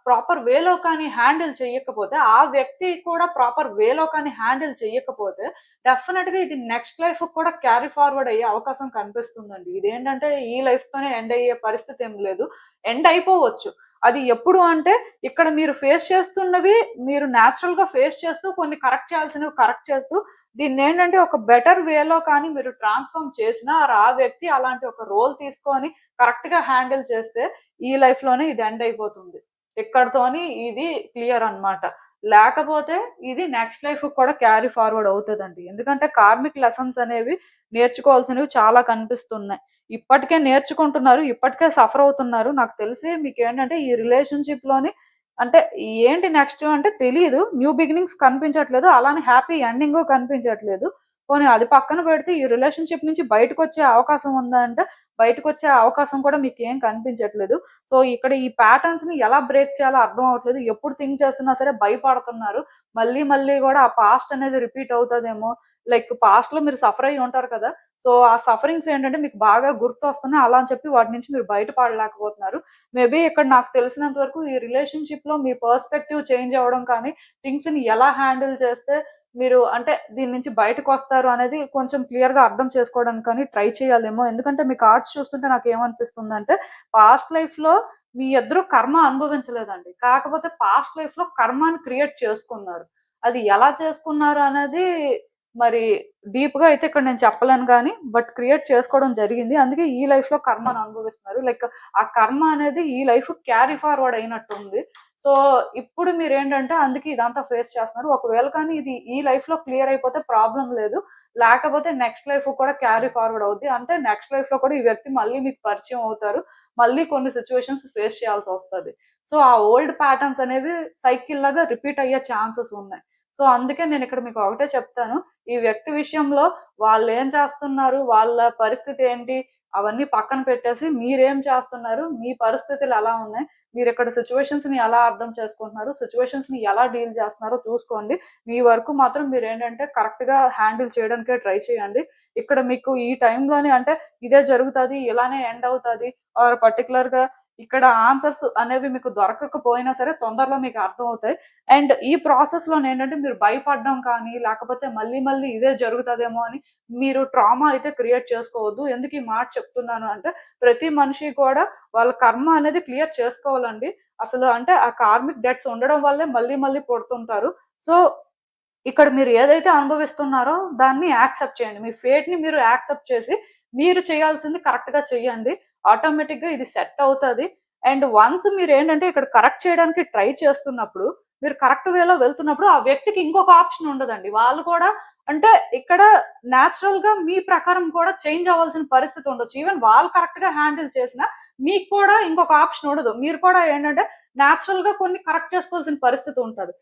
ప్రాపర్ వేలో కానీ హ్యాండిల్ చెయ్యకపోతే, ఆ వ్యక్తి కూడా ప్రాపర్ వేలో కానీ హ్యాండిల్ చెయ్యకపోతే, డెఫినిట్‌గా ఇది నెక్స్ట్ లైఫ్‌కి కూడా క్యారీ ఫార్వర్డ్ అయ్యే అవకాశం కనిపిస్తుందండి. ఇదేంటంటే ఈ లైఫ్‌తోనే ఎండ్ అయ్యే పరిస్థితి ఏం లేదు. ఎండ్ అయిపోవచ్చు. అది ఎప్పుడు అంటే ఇక్కడ మీరు ఫేస్ చేస్తున్నవి మీరు నేచురల్‌గా ఫేస్ చేస్తూ కొన్ని కరెక్ట్ చేయాల్సినవి కరెక్ట్ చేస్తూ దీన్నేంటంటే ఒక బెటర్ వేలో కానీ మీరు ట్రాన్స్‌ఫార్మ్ చేసినా ఆ వ్యక్తి అలాంటి ఒక రోల్ తీసుకొని కరెక్ట్‌గా హ్యాండిల్ చేస్తే ఈ లైఫ్‌లోనే ఇది ఎండ్ అయిపోతుంది. ఇక్కడితోని ఇది క్లియర్ అన్నమాట. లేకపోతే ఇది నెక్స్ట్ లైఫ్‌కి కూడా క్యారీ ఫార్వర్డ్ అవుతదండి. ఎందుకంటే కార్మిక్ లెసన్స్ అనేవి నేర్చుకోవాల్సినవి చాలా కనిపిస్తున్నాయి. ఇప్పటికే నేర్చుకుంటున్నారు. ఇప్పటికే సఫర్ అవుతున్నారు. నాకు తెలిసి మీకేంటంటే ఈ రిలేషన్‌షిప్‌లోని అంటే ఏంటి నెక్స్ట్ అంటే తెలీదు. న్యూ బిగినింగ్స్ కనిపించట్లేదు. అలానే హ్యాపీ ఎండింగు కనిపించట్లేదు. పోనీ అది పక్కన పెడితే ఈ రిలేషన్‌షిప్ నుంచి బయటకొచ్చే అవకాశం ఉందా అంటే బయటకొచ్చే అవకాశం కూడా మీకేం కనిపించట్లేదు. సో, ఇక్కడ ఈ ప్యాటర్న్స్‌ని ఎలా బ్రేక్ చేయాలో అర్థం అవ్వట్లేదు. ఎప్పుడు థింక్ చేస్తున్నా సరే భయపడుతున్నారు. మళ్ళీ మళ్ళీ గూడా ఆ పాస్ట్ అనేది రిపీట్ అవుతదేమో! లైక్ పాస్ట్‌లో మీరు సఫర్ అయ్యి ఉంటారు కదా! సో, ఆ సఫరింగ్స్ ఏంటంటే మీకు బాగా గుర్తొస్తున్నాయి. అలా అని చెప్పి వాటి నుంచి మీరు బయట పడలేకపోతున్నారు. మేబీ ఇక్కడ నాకు తెలిసినంత వరకు ఈ రిలేషన్‌షిప్‌లో మీ పర్స్‌పెక్టివ్ చేంజ్ అవ్వడం కానీ, థింగ్స్‌ని ఎలా హ్యాండిల్ చేస్తే మీరు అంటే దీని నుంచి బయటకొస్తారు అనేది కొంచెం క్లియర్‌గా అర్థం చేసుకోవడానికి కానీ ట్రై చేయాలేమో! ఎందుకంటే మీ కార్డ్స్ చూస్తుంటే నాకేమనిపిస్తుందంటే పాస్ట్ లైఫ్‌లో మీ ఇద్దరు కర్మ అనుభవించలేదండి. కాకపోతే పాస్ట్ లైఫ్‌లో కర్మని క్రియేట్ చేసుకున్నారు. అది ఎలా చేసుకున్నారు అనేది మరి డీప్‌గా అయితే ఇక్కడ నేను చెప్పలేను గానీ, బట్ క్రియేట్ చేసుకోవడం జరిగింది. అందుకే ఈ లైఫ్‌లో కర్మను అనుభవిస్తున్నారు. లైక్ ఆ కర్మ అనేది ఈ లైఫ్‌కి క్యారీ ఫార్వర్డ్ అయినట్టుంది. సో, ఇప్పుడు మీరేంటంటే అందుకే ఇదంతా ఫేస్ చేస్తున్నారు. ఒకవేళ కానీ ఇది ఈ లైఫ్‌లో క్లియర్ అయిపోతే ప్రాబ్లమ్ లేదు. లేకపోతే నెక్స్ట్ లైఫ్‌కి కూడా క్యారీ ఫార్వర్డ్ అవుద్ది. అంటే నెక్స్ట్ లైఫ్‌లో కూడా ఈ వ్యక్తి మళ్ళీ మీకు పరిచయం అవుతారు. మళ్ళీ కొన్ని సిట్యుయేషన్స్ ఫేస్ చేయాల్సొస్తది. సో, ఆ ఓల్డ్ ప్యాటర్న్స్ అనేవి సైకిల్ లాగా రిపీట్ అయ్యే ఛాన్సెస్ ఉన్నాయి. సో, అందుకే నేనిక్కడ మీకు ఒకటే చెప్తాను. ఈ వ్యక్తి విషయంలో వాళ్ళేం చేస్తున్నారు? వాళ్ళ పరిస్థితి ఏంటి? అవన్నీ పక్కన పెట్టేసి మీరేం చేస్తున్నారు? మీ పరిస్థితులు ఎలా ఉన్నాయి? మీరిక్కడ సిట్యుయేషన్స్‌ని ఎలా అర్థం చేసుకుంటున్నారు? సిట్యుయేషన్స్‌ని ఎలా డీల్ చేస్తున్నారో చూసుకోండి. మీ వరకు మాత్రం మీరేంటంటే కరెక్ట్‌గా హ్యాండిల్ చేయడానికే ట్రై చేయండి. ఇక్కడ మీకు ఈ టైంలోనే అంటే ఇదే జరుగుతది, ఇలానే ఎండ్ అవుతది ఆర్ పర్టిక్యులర్‌గా ఇక్కడ ఆన్సర్స్ అనేవి మీకు దొరకకపోయినా సరే తొందరలో మీకు అర్థమవుతాయి. అండ్ ఈ ప్రాసెస్‌లోనేంటంటే మీరు భయపడడం కానీ, లేకపోతే మళ్ళీ మళ్ళీ ఇదే జరుగుతదేమో అని మీరు ట్రామా అయితే క్రియేట్ చేసుకోవద్దు. ఎందుకు ఈ మాట చెప్తున్నాను అంటే, ప్రతి మనిషి కూడా వాళ్ళ కర్మ అనేది క్లియర్ చేసుకోవాలండి. అసలు అంటే ఆ కార్మిక్ డెట్స్ ఉండడం వల్లే మళ్ళీ మళ్ళీ పుడుతుంటారు. సో, ఇక్కడ మీరు ఏదైతే అనుభవిస్తున్నారో దాన్ని యాక్సెప్ట్ చేయండి. మీ ఫేట్‌ని మీరు యాక్సెప్ట్ చేసి, మీరు చేయాల్సింది కరెక్ట్‌గా చేయండి. ఆటోమేటిక్‌గా ఇది సెట్ అవుతది. అండ్ వన్స్ మీరేంటంటే ఇక్కడ కరెక్ట్ చేయడానికి ట్రై చేస్తున్నప్పుడు, మీరు కరెక్ట్ వేలో వెళ్తున్నప్పుడు ఆ వ్యక్తికి ఇంకొక ఆప్షన్ ఉండదండి. వాళ్ళు కూడా అంటే ఇక్కడ నేచురల్‌గా మీ ప్రకారం కూడా చేంజ్ అవ్వాల్సిన పరిస్థితి ఉండొచ్చు. ఈవెన్ వాళ్ళు కరెక్ట్‌గా హ్యాండిల్ చేసినా, మీకు కూడా ఇంకొక ఆప్షన్ ఉండదు. మీరు కూడా ఏంటంటే నేచురల్‌గా కొన్ని కరెక్ట్ చేసుకోవాల్సిన పరిస్థితి ఉంటది.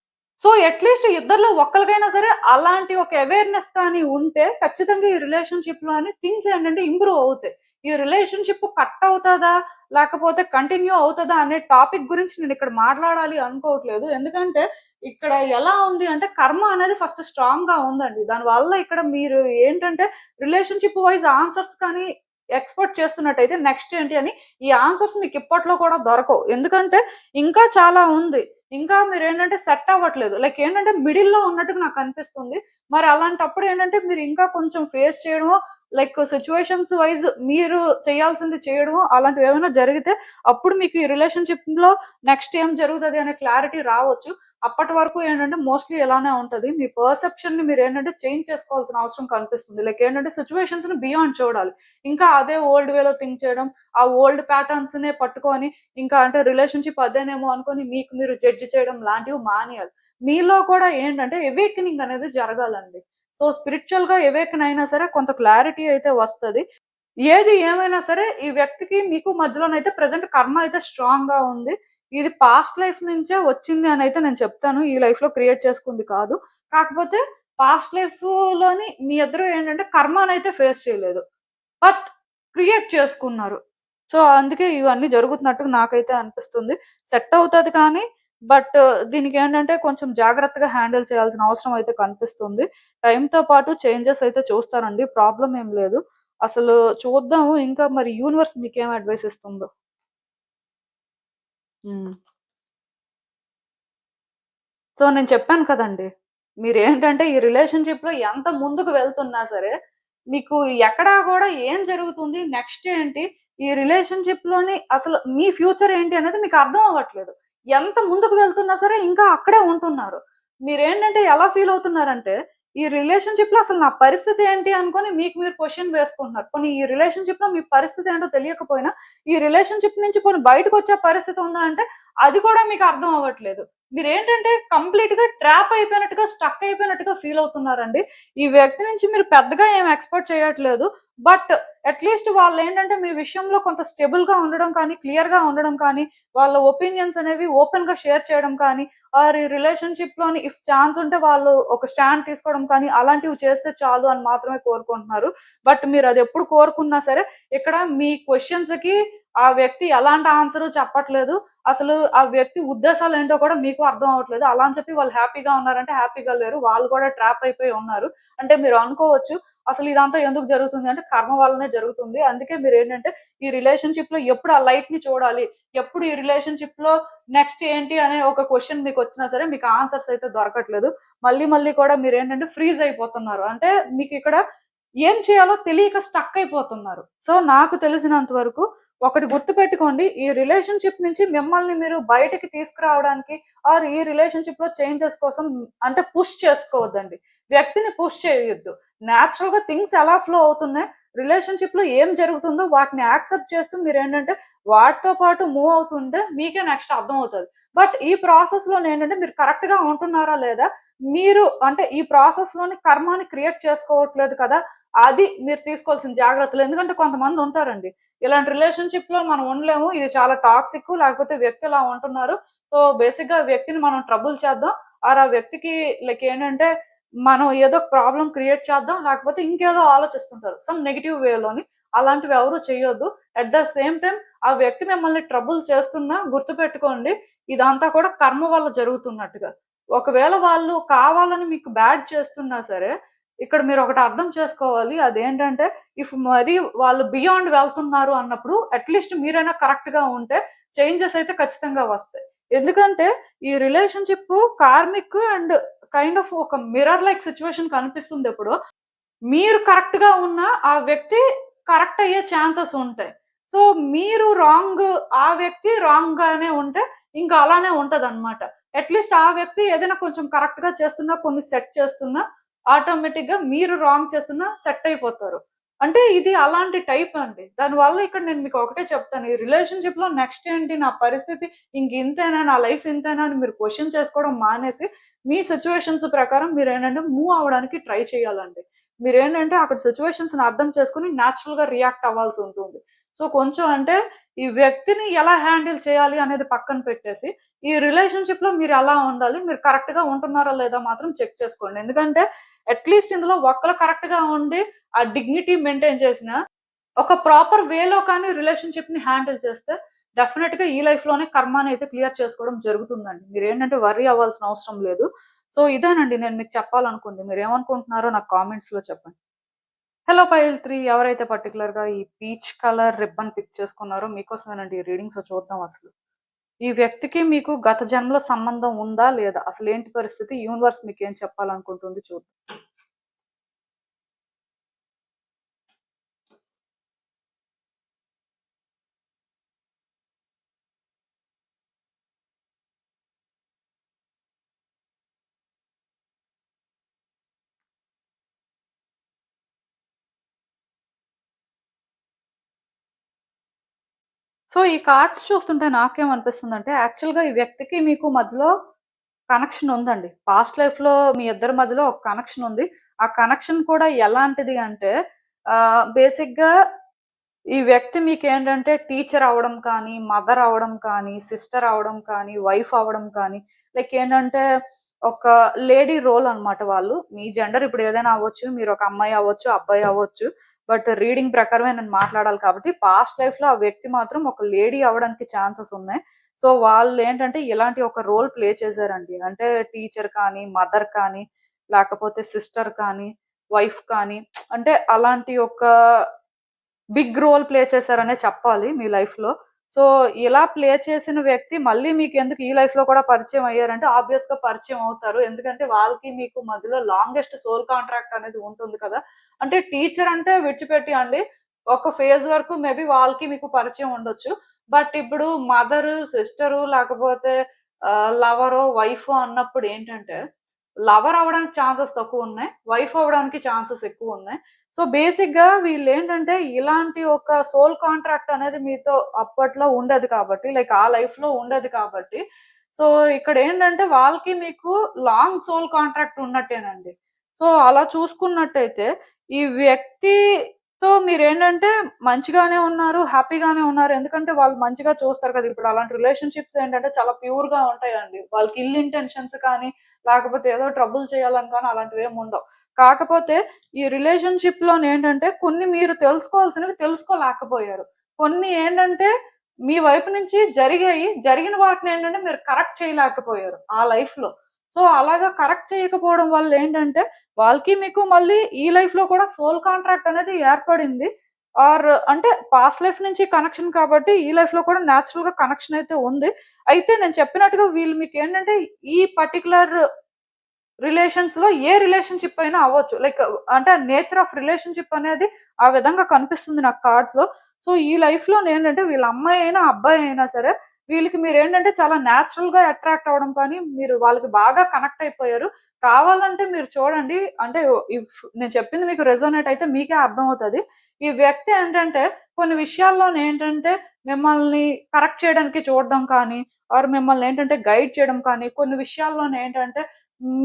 సో, అట్‌లీస్ట్ ఇద్దరిలో ఒక్కళ్ళకైనా సరే అలాంటి ఒక అవేర్‌నెస్ కానీ ఉంటే ఖచ్చితంగా ఈ రిలేషన్‌షిప్‌లోని థింగ్స్ ఏంటంటే ఇంప్రూవ్ అవుతాయి. ఈ రిలేషన్‌షిప్ కట్ అవుతదా? లేకపోతే కంటిన్యూ అవుతదా? అనే టాపిక్ గురించి నేనిక్కడ మాట్లాడాలి అనుకోవట్లేదు. ఎందుకంటే ఇక్కడ ఎలా ఉంది అంటే కర్మ అనేది ఫస్ట్ స్ట్రాంగ్‌గా ఉందండి. దానివల్ల ఇక్కడ మీరు ఏంటంటే రిలేషన్‌షిప్ వైస్ ఆన్సర్స్ కానీ ఎక్స్‌పెక్ట్ చేస్తున్నట్టయితే నెక్స్ట్ ఏంటి అని ఈ ఆన్సర్స్ మీకు ఇప్పట్లో కూడా దొరకవు. ఎందుకంటే ఇంకా చాలా ఉంది. ఇంకా మీరేంటంటే సెట్ అవ్వట్లేదు. లైక్ ఏంటంటే మిడిల్‌లో ఉన్నట్టుగా నాకనిపిస్తుంది. మరి అలాంటప్పుడు ఏంటంటే మీరు ఇంకా కొంచెం ఫేస్ చేయడమో, లైక్ సిట్యుయేషన్స్ వైస్ మీరు చేయాల్సింది చేయడమో అలాంటివేమైనా జరిగితే అప్పుడు మీకు ఈ రిలేషన్‌షిప్‌లో నెక్స్ట్ ఏం జరుగుతది అనే క్లారిటీ రావచ్చు. అప్పటి వరకు ఏంటంటే మోస్ట్‌లీ ఇలానే ఉంటది. మీ పర్సెప్షన్‌ని మీరేంటంటే చేంజ్ చేసుకోవాల్సిన అవసరం కనిపిస్తుంది. లైక్ ఏంటంటే సిట్యుయేషన్స్‌ని బియాండ్ చూడాలి. ఇంకా అదే ఓల్డ్ వేలో థింక్ చేయడం, ఆ ఓల్డ్ ప్యాటర్న్స్‌నే పట్టుకొని ఇంకా అంటే రిలేషన్‌షిప్ అదేనేమో అనుకోని మీకు మీరు జడ్జ్ చేయడం లాంటివి మానేయాలి. మీలో కూడా ఏంటంటే అవేకెనింగ్ అనేది జరగాలండి. సో స్పిరిచువల్ గా ఎవేకన్ అయినా సరే కొంత క్లారిటీ అయితే వస్తది. ఏది ఏమైనా సరే ఈ వ్యక్తికి మీకు మధ్యలోనైతే ప్రెజెంట్ కర్మ అయితే స్ట్రాంగ్ గా ఉంది. ఇది పాస్ట్ లైఫ్ నుంచే వచ్చింది అనైతే నేను చెప్తాను. ఈ లైఫ్‌లో క్రియేట్ చేసుకుంది కాదు. కాకపోతే పాస్ట్ లైఫ్‌లోని మీ ఇద్దరు ఏంటంటే కర్మనైతే ఫేస్ చేయలేదు. బట్ క్రియేట్ చేసుకున్నారు. సో, అందుకే ఇవన్నీ జరుగుతున్నట్టు నాకైతే అనిపిస్తుంది. సెట్ అవుతది కానీ, బట్ దీనికేంటంటే కొంచెం జాగ్రత్తగా హ్యాండిల్ చేయాల్సిన అవసరం అయితే కనిపిస్తుంది. టైమ్‌తో పాటు చేంజెస్ అయితే చూస్తానండి. ప్రాబ్లమ్ ఏం లేదు. అసలు చూద్దాము ఇంకా మరి యూనివర్స్ మీకేం అడ్వైస్ ఇస్తుందో. హ్మ్. సో, నేను చెప్పాను కదండీ! మీరేంటంటే ఈ రిలేషన్‌షిప్‌లో ఎంత ముందుకు వెళ్తున్నా సరే, మీకు ఎక్కడా గూడా ఏం జరుగుతుంది? నెక్స్ట్ ఏంటి? ఈ రిలేషన్‌షిప్‌లోని అసలు మీ ఫ్యూచర్ ఏంటి అనేది మీకు అర్థం అవ్వట్లేదు. ఎంత ముందుకు వెళ్తున్నా సరే ఇంకా అక్కడే ఉంటున్నారు. మీరేంటంటే ఎలా ఫీల్ అవుతున్నారంటే, ఈ రిలేషన్‌షిప్‌లో అసలు నా పరిస్థితి ఏంటి అనుకోని మీకు మీరు క్వెషన్ వేసుకుంటున్నారు. పోనీ ఈ రిలేషన్‌షిప్‌లో మీ పరిస్థితి ఏంటో తెలియకపోయినా, ఈ రిలేషన్‌షిప్ నుంచి పోనీ బయటకొచ్చే పరిస్థితి ఉందా అంటే, అది కూడా మీకు అర్థం అవ్వట్లేదు. మీరేంటంటే కంప్లీట్‌గా ట్రాప్ అయిపోయినట్టుగా, స్టక్ అయిపోయినట్టుగా ఫీల్ అవుతున్నారండి. ఈ వ్యక్తి నుంచి మీరు పెద్దగా ఏమి ఎక్స్‌పెక్ట్ చేయట్లేదు. బట్ అట్‌లీస్ట్ వాళ్ళేంటంటే మీ విషయంలో కొంత స్టేబుల్‌గా ఉండడం కానీ, క్లియర్‌గా ఉండడం కానీ, వాళ్ళ ఒపీనియన్స్ అనేవి ఓపెన్‌గా షేర్ చేయడం కానీ, ఆర్ ఈ రిలేషన్‌షిప్‌లోని ఇఫ్ ఛాన్స్ ఉంటే వాళ్ళు ఒక స్టాండ్ తీసుకోవడం కానీ, అలాంటివి చేస్తే చాలు అని మాత్రమే కోరుకుంటున్నారు. బట్ మీరదెప్పుడు కోరుకున్నా సరే, ఇక్కడ మీ క్వెషన్స్‌కి ఆ వ్యక్తి ఎలాంటి ఆన్సరు చెప్పట్లేదు. అసలు ఆ వ్యక్తి ఉద్దేశాలేంటో కూడా మీకు అర్థం అవ్వట్లేదు. అలా అని చెప్పి వాళ్ళు హ్యాపీగా ఉన్నారంటే హ్యాపీగా లేరు. వాళ్ళు కూడా ట్రాప్ అయిపోయి ఉన్నారు. అంటే మీరు అనుకోవచ్చు, అసలు ఇదంతా ఎందుకు జరుగుతుంది అంటే కర్మ వల్లనే జరుగుతుంది. అందుకే మీరేంటంటే ఈ రిలేషన్‌షిప్‌లో ఎప్పుడు ఆ లైట్‌ని చూడాలి. ఎప్పుడు ఈ రిలేషన్‌షిప్‌లో నెక్స్ట్ ఏంటి అనే ఒక క్వెషన్ మీకొచ్చినా సరే మీకు ఆన్సర్స్ అయితే దొరకట్లేదు. మళ్ళీ మళ్ళీ కూడా మీరేంటంటే ఫ్రీజ్ అయిపోతున్నారు. అంటే మీకిక్కడ ఏం చేయాలో తెలియక స్టక్ అయిపోతున్నారు. సో నాకు తెలిసినంత వరకు ఒకటి గుర్తుపెట్టుకోండి. ఈ రిలేషన్‌షిప్ నుంచి మిమ్మల్ని మీరు బయటికి తీసుకురావడానికి ఆర్ ఈ రిలేషన్‌షిప్‌లో చేంజెస్ కోసం అంటే పుష్ చేసుకోవద్దండి. వ్యక్తిని పుష్ చేయొద్దు. నేచురల్‌గా థింగ్స్ ఎలా ఫ్లో అవుతున్నాయి, రిలేషన్‌షిప్‌లో ఏం జరుగుతుందో వాటిని యాక్సెప్ట్ చేస్తూ మీరేంటంటే వాటితో పాటు మూవ్ అవుతుంటే మీకే నెక్స్ట్ అర్థమవుతది. బట్ ఈ ప్రాసెస్‌లోనేంటంటే మీరు కరెక్ట్‌గా ఉంటున్నారా లేదా? మీరు అంటే ఈ ప్రాసెస్‌లోని కర్మని క్రియేట్ చేసుకోవట్లేదు కదా! అది మీరు తీసుకోవాల్సిన జాగ్రత్తలు. ఎందుకంటే కొంతమందుంటారండి. ఇలాంటి రిలేషన్‌షిప్‌లో మనం ఉండలేము. ఇది చాలా టాక్సిక్ లేకపోతే వ్యక్తి ఇలా ఉంటున్నారు. సో, బేసిక్‌గా వ్యక్తిని మనం ట్రబుల్ చేద్దాం. ఆర్ ఆ వ్యక్తికి లైక్ ఏంటంటే, మనం ఏదో ప్రాబ్లమ్ క్రియేట్ చేద్దాం. లేకపోతే ఇంకేదో ఆలోచిస్తుంటారు. Some negative వేలోని. అలాంటివి ఎవరు చేయొద్దు. అట్ ద సేమ్ టైమ్ ఆ వ్యక్తి మిమ్మల్ని ట్రబుల్ చేస్తున్నా గుర్తుపెట్టుకోండి. ఇదంతా కూడా కర్మ వల్ల జరుగుతున్నట్టుగా. ఒకవేళ వాళ్ళు కావాలని మీకు బ్యాడ్ చేస్తున్నా సరే, ఇక్కడ మీరొకటి అర్థం చేసుకోవాలి. అదేంటంటే ఇఫ్ మరి వాళ్ళు బియాండ్ వెళ్తున్నారు అన్నప్పుడు అట్‌లీస్ట్ మీరైనా కరెక్ట్‌గా ఉంటే చేంజెస్ అయితే ఖచ్చితంగా వస్తాయి. ఎందుకంటే ఈ relationship karmic and kind of ఒక మిర్రర్ లైక్ సిట్యుయేషన్ కనిపిస్తుందెప్పుడు. మీరు కరెక్ట్‌గా ఉన్నా ఆ వ్యక్తి కరెక్ట్ అయ్యే ఛాన్సెస్ ఉంటాయి. సో, మీరు రాంగ్ ఆ వ్యక్తి రాంగ్‌గానే ఉంటే ఇంకా అలానే ఉంటదనమాట. అట్‌లీస్ట్ ఆ వ్యక్తి ఏదైనా కొంచెం కరెక్ట్‌గా చేస్తున్నా, కొన్ని సెట్ చేస్తున్నా ఆటోమేటిక్‌గా మీరు రాంగ్ చేస్తున్నా సెట్ అయిపోతారు. అంటే ఇది అలాంటి టైప్ అండి. దానివల్ల ఇక్కడ నేను మీకు ఒకటే చెప్తాను. ఈ రిలేషన్‌షిప్‌లో నెక్స్ట్ ఏంటి? నా పరిస్థితి ఇంకింతేనా? నా లైఫ్ ఇంతేనా? అని మీరు క్వెషన్ చేసుకోవడం మానేసి, మీ సిట్యుయేషన్స్ ప్రకారం మీరేంటంటే మూవ్ అవ్వడానికి ట్రై చేయాలండి. మీరేంటంటే అక్కడ సిట్యుయేషన్స్‌ని అర్థం చేసుకొని నేచురల్‌గా రియాక్ట్ అవ్వాల్సుంటుంది. సో, కొంచెం అంటే ఈ వ్యక్తిని ఎలా హ్యాండిల్ చేయాలి అనేది పక్కన పెట్టేసి, ఈ రిలేషన్‌షిప్‌లో మీరెలా ఉండాలి? మీరు కరెక్ట్‌గా ఉంటున్నారా లేదా మాత్రం చెక్ చేసుకోండి. ఎందుకంటే అట్‌లీస్ట్ ఇందులో ఒక్కళ్ళు కరెక్ట్‌గా ఉండి, ఆ డిగ్నిటీ మెయింటైన్ చేసిన ఒక ప్రాపర్ వేలో కానీ రిలేషన్‌షిప్‌ని హ్యాండిల్ చేస్తే డెఫినిట్‌గా ఈ లైఫ్‌లోనే కర్మని అయితే క్లియర్ చేసుకోవడం జరుగుతుందండి. మీరేంటంటే వర్రీ అవ్వాల్సిన అవసరం లేదు. సో, ఇదేనండి నేను మీకు చెప్పాలనుకుంది. మీరేమనుకుంటున్నారో నాకు కామెంట్స్‌లో చెప్పండి. హలో పైల్ 3 ఎవరైతే పర్టిక్యులర్‌గా ఈ పీచ్ కలర్ రిబ్బన్ పిక్ చేసుకున్నారో మీకోసమేనండి ఈ రీడింగ్. సో, చూద్దాం అసలు. ఈ వ్యక్తికి మీకు గత జన్మలో సంబంధం ఉందా? లేదా? అసలేంటి పరిస్థితి? యూనివర్స్ మీకేం చెప్పాలనుకుంటుంది చూద్దాం. సో, ఈ కార్డ్స్ చూస్తుంటే నాకేమనిపిస్తుందంటే యాక్చువల్‌గా ఈ వ్యక్తికి మీకు మధ్యలో కనెక్షన్ ఉందండి. పాస్ట్ లైఫ్‌లో మీ ఇద్దరి మధ్యలో ఒక కనెక్షన్ ఉంది. ఆ కనెక్షన్ కూడా ఎలాంటిది అంటే బేసిక్‌గా ఈ వ్యక్తి మీకేంటంటే టీచర్ అవ్వడం కానీ, మదర్ అవ్వడం కానీ, సిస్టర్ అవ్వడం కానీ, వైఫ్ అవ్వడం కానీ, లైక్ ఏంటంటే ఒక లేడీ రోల్ అన్నమాట వాళ్ళు. మీ జెండర్ ఇప్పుడు ఏదైనా అవ్వచ్చు. మీరు ఒక అమ్మాయి అవ్వచ్చు, అబ్బాయి అవ్వచ్చు. బట్ రీడింగ్ ప్రకారమే నేను మాట్లాడాలి కాబట్టి పాస్ట్ లైఫ్‌లో ఆ వ్యక్తి మాత్రం ఒక లేడీ అవ్వడానికి ఛాన్సెస్ ఉన్నాయి. సో, వాళ్ళేంటంటే ఇలాంటి ఒక రోల్ ప్లే చేశారండి. అంటే టీచర్ కానీ, మదర్ కానీ, లేకపోతే సిస్టర్ కానీ, వైఫ్ కానీ అంటే అలాంటి ఒక బిగ్ రోల్ ప్లే చేశారనే చెప్పాలి మీ లైఫ్‌లో. సో, ఇలా ప్లే చేసిన వ్యక్తి మళ్ళీ మీకెందుకు ఈ లైఫ్‌లో కూడా పరిచయం అయ్యారంటే ఆబ్వియస్‌గా పరిచయం అవుతారు. ఎందుకంటే వాళ్ళకి మీకు మధ్యలో లాంగెస్ట్ సోల్ కాంట్రాక్ట్ అనేది ఉంటుంది కదా! అంటే టీచర్ అంటే విడిచిపెట్టి అండి ఒక ఫేజ్ వరకు మేబీ వాళ్ళకి మీకు పరిచయం ఉండొచ్చు. బట్ ఇప్పుడు మదరు, సిస్టరు లేకపోతే లవరో, వైఫో అన్నప్పుడు ఏంటంటే లవర్ అవ్వడానికి ఛాన్సెస్ తక్కువున్నాయి. వైఫ్ అవ్వడానికి ఛాన్సెస్ ఎక్కువున్నాయి. సో, బేసిక్‌గా వీళ్ళేంటంటే ఇలాంటి ఒక సోల్ కాంట్రాక్ట్ అనేది మీతో అప్పట్లో ఉండేది కాబట్టి, లైక్ ఆ లైఫ్‌లో ఉండేది కాబట్టి, సో, ఇక్కడేంటంటే వాళ్ళకి మీకు లాంగ్ సోల్ కాంట్రాక్ట్ ఉన్నట్టేనండి. సో, అలా చూసుకున్నట్టయితే ఈ వ్యక్తితో మీరేంటంటే మంచిగానే ఉన్నారు, హ్యాపీగానే ఉన్నారు. ఎందుకంటే వాళ్ళు మంచిగా చూస్తారు కదా! ఇప్పుడు అలాంటి రిలేషన్‌షిప్స్ ఏంటంటే చాలా ప్యూర్‌గా ఉంటాయండి. వాళ్ళకి ఇల్ ఇంటెన్షన్స్ కానీ, లేకపోతే ఏదో ట్రబుల్ చేయాలని కానీ అలాంటివేమి ఉండవు. కాకపోతే ఈ రిలేషన్‌షిప్‌లోనేంటంటే కొన్ని మీరు తెలుసుకోవాల్సినవి తెలుసుకోలేకపోయారు. కొన్ని ఏంటంటే మీ వైపు నుంచి జరిగాయి. జరిగిన వాటినేంటంటే మీరు కరెక్ట్ చేయలేకపోయారు ఆ లైఫ్‌లో. సో, అలాగా కరెక్ట్ చేయకపోవడం వల్లేంటంటే వాళ్ళకి మీకు మళ్ళీ ఈ లైఫ్‌లో కూడా సోల్ కాంట్రాక్ట్ అనేది ఏర్పడింది. అంటే పాస్ట్ లైఫ్ నుంచి కనెక్షన్ కాబట్టి ఈ లైఫ్‌లో కూడా నేచురల్‌గా కనెక్షన్ అయితే ఉంది. అయితే నేను చెప్పినట్టుగా వీళ్ళు మీకేంటంటే ఈ పర్టిక్యులర్ రిలేషన్స్‌లో ఏ రిలేషన్‌షిప్ అయినా అవ్వచ్చు. లైక్ అంటే నేచర్ ఆఫ్ రిలేషన్‌షిప్ అనేది ఆ విధంగా కనిపిస్తుంది నాకు కార్డ్స్‌లో. సో, ఈ లైఫ్‌లోనేంటంటే వీళ్ళ అమ్మాయి అయినా, అబ్బాయి అయినా సరే వీళ్ళకి మీరేంటంటే చాలా నేచురల్‌గా అట్రాక్ట్ అవ్వడం కానీ, మీరు వాళ్ళకి బాగా కనెక్ట్ అయిపోయారు. కావాలంటే మీరు చూడండి అంటే ఇఫ్ నేను చెప్పింది మీకు రెజోనేట్ అయితే మీకే అర్థమవుతది. ఈ వ్యక్తి ఏంటంటే కొన్ని విషయాల్లోనేంటంటే మిమ్మల్ని కరెక్ట్ చేయడానికి చూడడం కానీ, ఆర్ మిమ్మల్ని ఏంటంటే గైడ్ చేయడం కానీ, కొన్ని విషయాల్లోనేంటంటే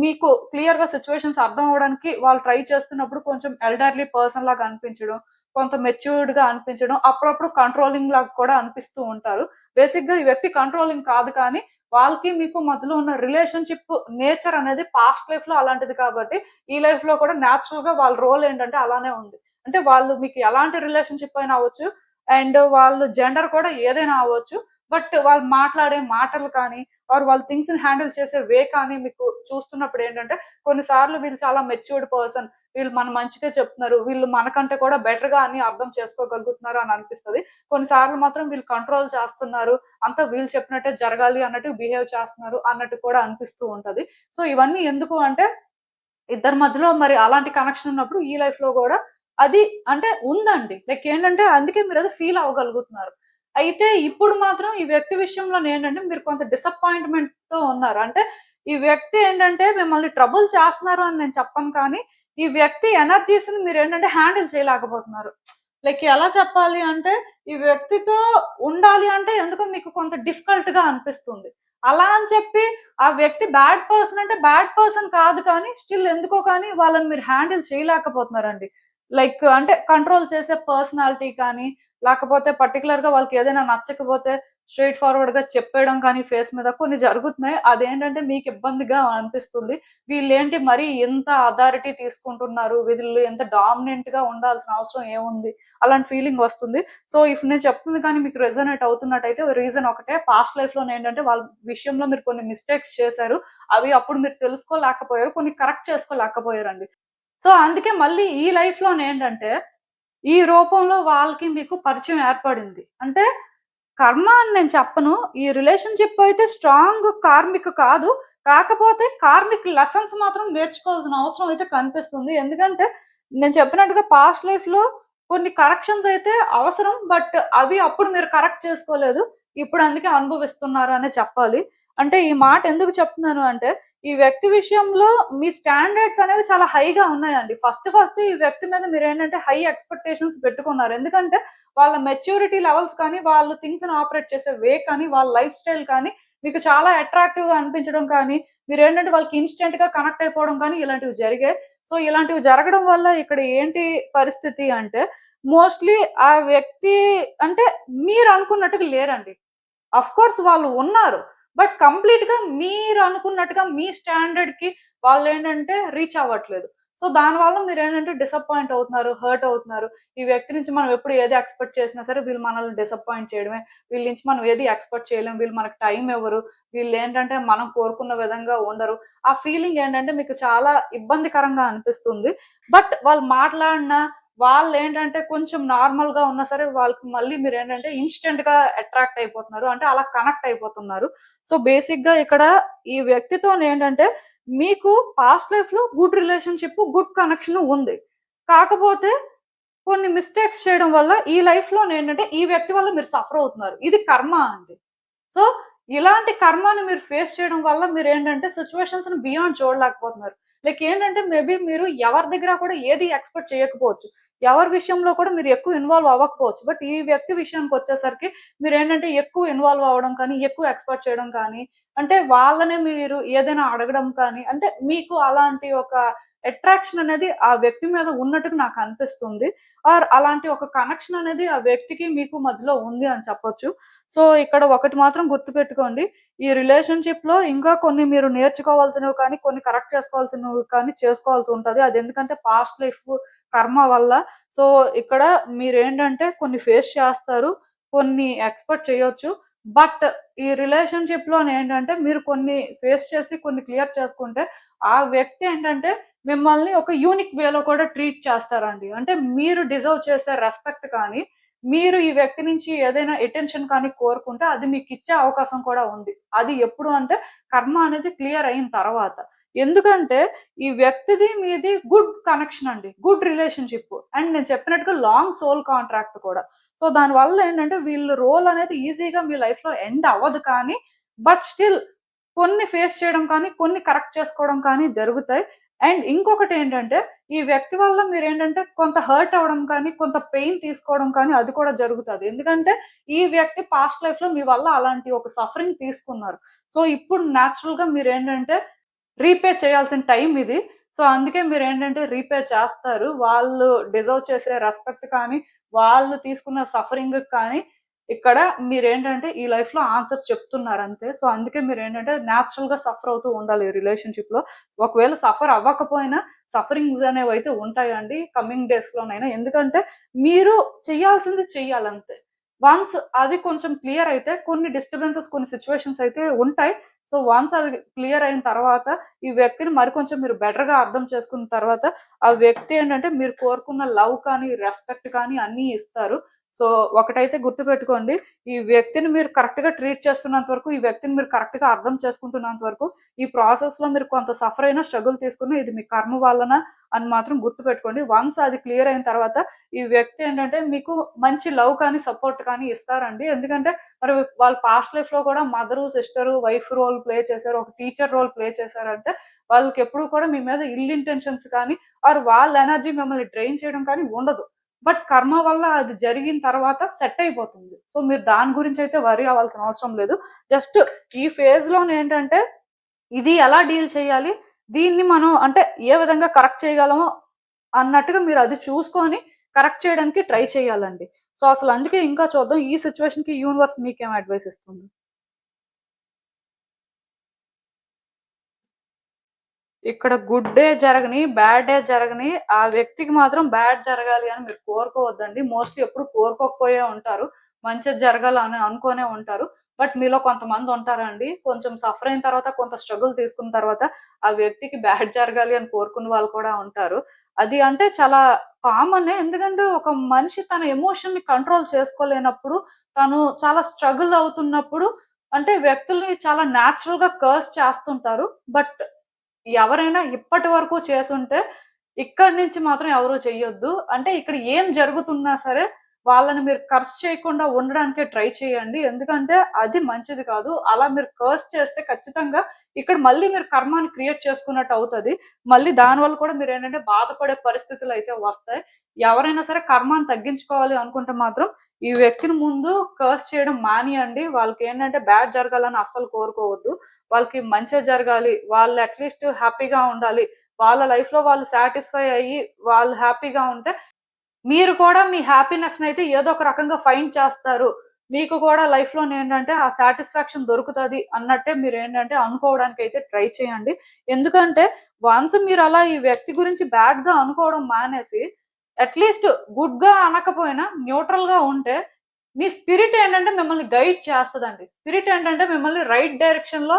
మీకు క్లియర్‌గా సిట్యుయేషన్స్ అర్థం అవ్వడానికి వాళ్ళు ట్రై చేస్తున్నప్పుడు కొంచెం ఎల్డర్లీ పర్సన్ లాగా అనిపించడం, కొంత మెచ్యూర్డ్‌గా అనిపించడం, అప్పుడప్పుడు కంట్రోలింగ్ లాగా కూడా అనిపిస్తూ ఉంటారు. బేసిక్‌గా ఈ వ్యక్తి కంట్రోలింగ్ కాదు కానీ, వాళ్ళకి మీకు మధ్యలో ఉన్న రిలేషన్‌షిప్ నేచర్ అనేది పాస్ట్ లైఫ్‌లో అలాంటిది కాబట్టి, ఈ లైఫ్‌లో కూడా నేచురల్‌గా వాళ్ళ రోల్ ఏంటంటే అలానే ఉంది. అంటే వాళ్ళు మీకు ఎలాంటి రిలేషన్‌షిప్ అయినా అవ్వచ్చు. అండ్ వాళ్ళు జెండర్ కూడా ఏదైనా అవ్వచ్చు. బట్ వాళ్ళు మాట్లాడే మాటలు కానీ, ఆర్ వాళ్ళు థింగ్స్‌ని హ్యాండిల్ చేసే వే కానీ మీకు చూస్తున్నప్పుడు ఏంటంటే, కొన్ని సార్లు వీళ్ళు చాలా మెచ్యూర్డ్ పర్సన్. వీళ్ళు మన మంచికే చెప్తున్నారు. వీళ్ళు మనకంటే కూడా బెటర్‌గా అన్ని అర్థం చేసుకోగలుగుతున్నారు అని అనిపిస్తది. కొన్ని సార్లు మాత్రం వీళ్ళు కంట్రోల్ చేస్తున్నారు. అంతా వీళ్ళు చెప్పినట్టే జరగాలి అన్నట్టు బిహేవ్ చేస్తున్నారు అన్నట్టు కూడా అనిపిస్తూ ఉంటది. సో, ఇవన్నీ ఎందుకు అంటే ఇద్దరి మధ్యలో మరి అలాంటి కనెక్షన్ ఉన్నప్పుడు ఈ లైఫ్‌లో గూడా అది అంటే ఉందండి. లైక్ ఏంటంటే అందుకే మీరది ఫీల్ అవ్వగలుగుతున్నారు. అయితే ఇప్పుడు మాత్రం ఈ వ్యక్తి విషయంలోనేంటంటే మీరు కొంత డిసప్పాయింట్‌మెంట్‌తో ఉన్నారు. అంటే ఈ వ్యక్తి ఏంటంటే మిమ్మల్ని ట్రబుల్ చేస్తున్నారు అని నేను చెప్పను కానీ, ఈ వ్యక్తి ఎనర్జీస్‌ని మీరేంటంటే హ్యాండిల్ చేయలేకపోతున్నారు. లైక్ ఎలా చెప్పాలి అంటే, ఈ వ్యక్తితో ఉండాలి అంటే ఎందుకో మీకు కొంత డిఫికల్ట్‌గా అనిపిస్తుంది. అలా అని చెప్పి ఆ వ్యక్తి బ్యాడ్ పర్సన్ అంటే బ్యాడ్ పర్సన్ కాదు కానీ, స్టిల్ ఎందుకో కానీ వాళ్ళని మీరు హ్యాండిల్ చేయలేకపోతున్నారండి. లైక్ అంటే కంట్రోల్ చేసే పర్సనాలిటీ కానీ, లేకపోతే పర్టిక్యులర్‌గా వాళ్ళకేదైనా నచ్చకపోతే స్ట్రెయిట్ ఫార్వర్డ్‌గా చెప్పేయడం కానీ ఫేస్ మీద కొన్ని జరుగుతున్నాయి. అదేంటంటే మీకు ఇబ్బందిగా అనిపిస్తుంది. వీళ్ళేంటి మరీ ఇంత అథారిటీ తీసుకుంటున్నారు. వీళ్ళు ఇంత డామినెంట్‌గా ఉండాల్సిన అవసరం ఏముంది? అలాంటి ఫీలింగ్ వస్తుంది. సో, ఇఫ్ నేను చెప్తుంది కానీ మీకు రెజొనేట్ అవుతున్నట్టయితే రీజన్ ఒకటే పాస్ట్ లైఫ్‌లోనేంటంటే వాళ్ళ విషయంలో మీరు కొన్ని మిస్టేక్స్ చేశారు. అవి అప్పుడు మీరు తెలుసుకోలేకపోయారు. కొన్ని కరెక్ట్ చేసుకోలేకపోయారండి. సో, అందుకే మళ్ళీ ఈ లైఫ్‌లోనేంటంటే ఈ రూపంలో వాళ్ళకి మీకు పరిచయం ఏర్పడింది. అంటే కర్మ అని నేను చెప్పను. ఈ రిలేషన్‌షిప్ అయితే స్ట్రాంగ్ కార్మిక్ కాదు. కాకపోతే కార్మిక్ లెసన్స్ మాత్రం నేర్చుకోవాల్సిన అవసరం అయితే కనిపిస్తుంది. ఎందుకంటే నేను చెప్పినట్టుగా పాస్ట్ లైఫ్‌లో కొన్ని కరెక్షన్స్ అయితే అవసరం. బట్ అవి అప్పుడు మీరు కరెక్ట్ చేసుకోలేదు. ఇప్పుడు అందుకే అనుభవిస్తున్నారు అనే చెప్పాలి. అంటే ఈ మాట ఎందుకు చెప్తున్నాను అంటే ఈ వ్యక్తి విషయంలో మీ స్టాండర్డ్స్ అనేవి చాలా హైగా ఉన్నాయండి. ఫస్ట్ ఈ వ్యక్తి మీద మీరేంటంటే హై ఎక్స్‌పెక్టేషన్స్ పెట్టుకున్నారు. ఎందుకంటే వాళ్ళ మెచ్యూరిటీ లెవెల్స్ కానీ, వాళ్ళు థింగ్స్‌ని ఆపరేట్ చేసే వే కానీ, వాళ్ళ లైఫ్ స్టైల్ కానీ మీకు చాలా అట్రాక్టివ్‌గా అనిపించడం కానీ, మీరేంటంటే వాళ్ళకి ఇన్‌స్టంట్‌గా కనెక్ట్ అయిపోవడం కానీ ఇలాంటివి జరిగాయి. సో, ఇలాంటివి జరగడం వల్ల ఇక్కడ ఏంటి పరిస్థితి అంటే, మోస్ట్‌లీ ఆ వ్యక్తి అంటే మీరనుకున్నట్టుగా లేరండి. ఆఫ్‌కోర్స్ వాళ్ళు ఉన్నారు. బట్ కంప్లీట్‌గా మీరనుకున్నట్టుగా మీ స్టాండర్డ్‌కి వాళ్ళేంటంటే రీచ్ అవ్వట్లేదు. సో, దానివల్ల మీరేంటంటే డిసప్పాయింట్ అవుతున్నారు, హర్ట్ అవుతున్నారు. ఈ వ్యక్తి నుంచి మనం ఎప్పుడు ఏది ఎక్స్‌పెక్ట్ చేసినా సరే వీళ్ళు మనల్ని డిసప్పాయింట్ చేయడమే. వీళ్ళ నుంచి మనం ఏది ఎక్స్‌పెక్ట్ చేయలేం. వీళ్ళు మనకు టైం ఇవ్వరు. వీళ్ళేంటంటే మనం కోరుకున్న విధంగా ఉండరు. ఆ ఫీలింగ్ ఏంటంటే మీకు చాలా ఇబ్బందికరంగా అనిపిస్తుంది. బట్ వాళ్ళు మాట్లాడినా వాళ్ళేంటంటే కొంచెం నార్మల్‌గా ఉన్నా సరే వాళ్ళకి మళ్ళీ మీరేంటంటే ఇన్‌స్టంట్‌గా అట్రాక్ట్ అయిపోతున్నారు. అంటే అలా కనెక్ట్ అయిపోతున్నారు. సో, బేసిక్‌గా ఇక్కడ ఈ వ్యక్తితోనేంటంటే మీకు పాస్ట్ లైఫ్‌లో గుడ్ రిలేషన్‌షిప్, గుడ్ కనెక్షన్ ఉంది. కాకపోతే కొన్ని మిస్టేక్స్ చేయడం వల్ల ఈ లైఫ్‌లోనేంటంటే ఈ వ్యక్తి వల్ల మీరు సఫర్ అవుతున్నారు. ఇది కర్మ అండి. సో, ఇలాంటి కర్మని మీరు ఫేస్ చేయడం వల్ల మీరేంటంటే సిట్యుయేషన్స్‌ని బియాండ్ చూడలేకపోతున్నారు. లైక్ ఏంటంటే మేబీ మీరు ఎవరి దగ్గర కూడా ఏది ఎక్స్‌పెక్ట్ చేయకపోవచ్చు. ఎవరి విషయంలో కూడా మీరు ఎక్కువ ఇన్వాల్వ్ అవ్వకపోవచ్చు. బట్ ఈ వ్యక్తి విషయానికొచ్చేసరికి మీరేంటంటే ఎక్కువ ఇన్వాల్వ్ అవ్వడం కానీ, ఎక్కువ ఎక్స్‌పెక్ట్ చేయడం కానీ, అంటే వాళ్ళనే మీరు ఏదైనా అడగడం కానీ, అంటే మీకు అలాంటి ఒక అట్రాక్షన్ అనేది ఆ వ్యక్తి మీద ఉన్నట్టుగా నాకనిపిస్తుంది. ఆర్ అలాంటి ఒక కనెక్షన్ అనేది ఆ వ్యక్తికి మీకు మధ్యలో ఉంది అని చెప్పొచ్చు. సో, ఇక్కడ ఒకటి మాత్రం గుర్తుపెట్టుకోండి. ఈ రిలేషన్‌షిప్‌లో ఇంకా కొన్ని మీరు నేర్చుకోవాల్సినవి కానీ, కొన్ని కరెక్ట్ చేసుకోవాల్సినవి కానీ చేసుకోవాల్సుంటది. అదెందుకంటే పాస్ట్ లైఫ్ కర్మ వల్ల. సో, ఇక్కడ మీరేంటంటే కొన్ని ఫేస్ చేస్తారు. కొన్ని ఎక్స్‌పెక్ట్ చేయొచ్చు. బట్ ఈ రిలేషన్‌షిప్‌లోనేంటంటే మీరు కొన్ని ఫేస్ చేసి కొన్ని క్లియర్ చేసుకుంటే, ఆ వ్యక్తి ఏంటంటే మిమ్మల్ని ఒక యూనిక్ వేలో కూడా ట్రీట్ చేస్తారండి. అంటే మీరు డిజర్వ్ చేసే రెస్పెక్ట్ కానీ, మీరు ఈ వ్యక్తి నుంచి ఏదైనా అటెన్షన్ కానీ కోరుకుంటే అది మీకిచ్చే అవకాశం కూడా ఉంది. అది ఎప్పుడు అంటే కర్మ అనేది క్లియర్ అయిన తర్వాత. ఎందుకంటే ఈ వ్యక్తిది మీది గుడ్ కనెక్షన్ అండి. Good relationship. అండ్ నేను చెప్పినట్టుగా లాంగ్ సోల్ కాంట్రాక్ట్ కూడా. సో దానివల్ల ఏంటంటే వీళ్ళ రోల్ అనేది ఈజీగా మీ లైఫ్‌లో ఎండ్ అవ్వదు కానీ, బట్ స్టిల్ కొన్ని ఫేస్ చేయడం కానీ, కొన్ని కరెక్ట్ చేసుకోవడం కానీ జరుగుతాయి. అండ్ ఇంకొకటేంటంటే, ఈ వ్యక్తి వల్ల మీరేంటంటే కొంత హర్ట్ అవ్వడం కానీ, కొంత పెయిన్ తీసుకోవడం కానీ అది కూడా జరుగుతది. ఎందుకంటే, ఈ వ్యక్తి పాస్ట్ లైఫ్‌లో మీ వల్ల అలాంటి ఒక సఫరింగ్ తీసుకున్నారు. సో, ఇప్పుడు నేచురల్‌గా మీరేంటంటే రీపే చేయాల్సిన టైం ఇది. సో, అందుకే మీరేంటంటే రీపే చేస్తారు. వాళ్ళు డిజర్వ్ చేసే రెస్పెక్ట్ కానీ, వాళ్ళు తీసుకున్న సఫరింగ్‌కి కానీ, ఇక్కడ మీరేంటంటే ఈ లైఫ్‌లో ఆన్సర్ చెప్తున్నారంతే. సో, అందుకే మీరేంటంటే నేచురల్‌గా సఫర్ అవుతూ ఉండాలి ఈ రిలేషన్‌షిప్‌లో. ఒకవేళ సఫర్ అవ్వకపోయినా సఫరింగ్స్ అనేవైతే ఉంటాయండి కమింగ్ డేస్‌లోనైనా. ఎందుకంటే మీరు చేయాల్సింది చెయ్యాలంతే. వన్స్ అవి కొంచెం క్లియర్ అయితే కొన్ని డిస్టర్బెన్సెస్, కొన్ని సిట్యుయేషన్స్ అయితే ఉంటాయి. సో, వన్స్ అవి క్లియర్ అయిన తర్వాత ఈ వ్యక్తిని మరికొంచెం మీరు బెటర్‌గా అర్థం చేసుకున్న తర్వాత, ఆ వ్యక్తి ఏంటంటే మీరు కోరుకున్న లవ్ కానీ, రెస్పెక్ట్ కానీ అన్నీ ఇస్తారు. సో, ఒకటైతే గుర్తుపెట్టుకోండి. ఈ వ్యక్తిని మీరు కరెక్ట్‌గా ట్రీట్ చేస్తున్నంత వరకు, ఈ వ్యక్తిని మీరు కరెక్ట్‌గా అర్థం చేసుకుంటున్నంత వరకు, ఈ ప్రాసెస్‌లో మీరు కొంత సఫర్ అయినా, స్ట్రగుల్ తీసుకున్నా ఇది మీ కర్మ వలన అని మాత్రం గుర్తుపెట్టుకోండి. వన్స్ అది క్లియర్ అయిన తర్వాత, ఈ వ్యక్తి ఏంటంటే మీకు మంచి లవ్ కానీ, సపోర్ట్ కానీ ఇస్తారండి. ఎందుకంటే మరి వాళ్ళ పాస్ట్ లైఫ్‌లో కూడా mother, sister, wife role play చేశారు. ఒక టీచర్ రోల్ ప్లే చేశారంటే, వాళ్ళకెప్పుడు కూడా మీ మీద ఇల్ ఇంటెన్షన్స్ కానీ, ఆర్ వాళ్ళ ఎనర్జీ మిమ్మల్ని డ్రైన్ చేయడం కానీ ఉండదు. బట్ కర్మ వల్ల అది జరిగిన తర్వాత సెట్ అయిపోతుంది. సో, మీరు దాని గురించయితే వర్రీ అవ్వాల్సిన అవసరం లేదు. జస్ట్ ఈ ఫేజ్‌లోనేంటంటే, ఇది ఎలా డీల్ చేయాలి? దీన్ని మనం అంటే ఏ విధంగా కరెక్ట్ చేయగలమో అన్నట్టుగా మీరు అది చూసుకొని కరెక్ట్ చేయడానికి ట్రై చేయాలండి. సో, అసలు అందుకే ఇంకా చూద్దాం ఈ సిట్యుయేషన్‌కి యూనివర్స్ మీకేం అడ్వైస్ ఇస్తుంది? ఇక్కడ గుడ్ డే జరగని, బ్యాడ్ డే జరగని, ఆ వ్యక్తికి మాత్రం బ్యాడ్ జరగాలి అని మీరు కోరుకోవద్దండి. మోస్ట్‌లీ ఎప్పుడు కోరుకోకపోయే ఉంటారు. మంచిది జరగాలని అనుకోనే ఉంటారు. బట్ మీలో కొంతమందుంటారండి. కొంచెం సఫర్ అయిన తర్వాత, కొంత స్ట్రగుల్ తీసుకున్న తర్వాత, ఆ వ్యక్తికి బ్యాడ్ జరగాలి అని కోరుకునే వాళ్ళు కూడా ఉంటారు. అది అంటే చాలా కామనే. ఎందుకంటే ఒక మనిషి తన ఎమోషన్‌ని కంట్రోల్ చేసుకోలేనప్పుడు, తను చాలా స్ట్రగుల్ అవుతున్నప్పుడు అంటే వ్యక్తుల్ని చాలా నేచురల్‌గా కర్స్ చేస్తుంటారు. బట్ ఎవరైనా ఇప్పటి వరకు చేసుంటే, ఇక్కడి నుంచి మాత్రం ఎవరు చెయ్యొద్దు. అంటే ఇక్కడ ఏం జరుగుతున్నా సరే, వాళ్ళని మీరు కర్స్ చేయకుండా ఉండడానికే ట్రై చేయండి. ఎందుకంటే అది మంచిది కాదు. అలా మీరు కర్స్ చేస్తే ఖచ్చితంగా ఇక్కడ మళ్ళీ మీరు కర్మాని క్రియేట్ చేసుకున్నట్టు అవుతుంది. మళ్ళీ దానివల్ల కూడా మీరు ఏంటంటే బాధపడే పరిస్థితులు అయితే వస్తాయి. ఎవరైనా సరే కర్మాని తగ్గించుకోవాలి అనుకుంటే మాత్రం ఈ వ్యక్తిని ముందు కర్స్ చేయడం మానేయండి. వాళ్ళకి ఏంటంటే బ్యాడ్ జరగాలని అస్సలు కోరుకోవద్దు. వాళ్ళకి మంచే జరగాలి, వాళ్ళు అట్లీస్ట్ హ్యాపీగా ఉండాలి, వాళ్ళ లైఫ్ లో వాళ్ళు సాటిస్ఫై అయ్యి వాళ్ళు హ్యాపీగా ఉంటే మీరు కూడా మీ హ్యాపీనెస్ అయితే ఏదో ఒక రకంగా ఫైండ్ చేస్తారు. మీకు కూడా లైఫ్ లో ఏంటంటే ఆ సాటిస్ఫాక్షన్ దొరుకుతుంది అన్నట్టే మీరు ఏంటంటే అనుకోవడానికి అయితే ట్రై చేయండి. ఎందుకంటే వన్స్ మీరు అలా ఈ వ్యక్తి గురించి బ్యాడ్ గా అనుకోవడం మానేసి అట్లీస్ట్ గుడ్ గా అనకపోయినా న్యూట్రల్ గా ఉంటే మీ స్పిరిట్ ఏంటంటే మిమ్మల్ని గైడ్ చేస్తదండి. స్పిరిట్ ఏంటంటే మిమ్మల్ని రైట్ డైరెక్షన్ లో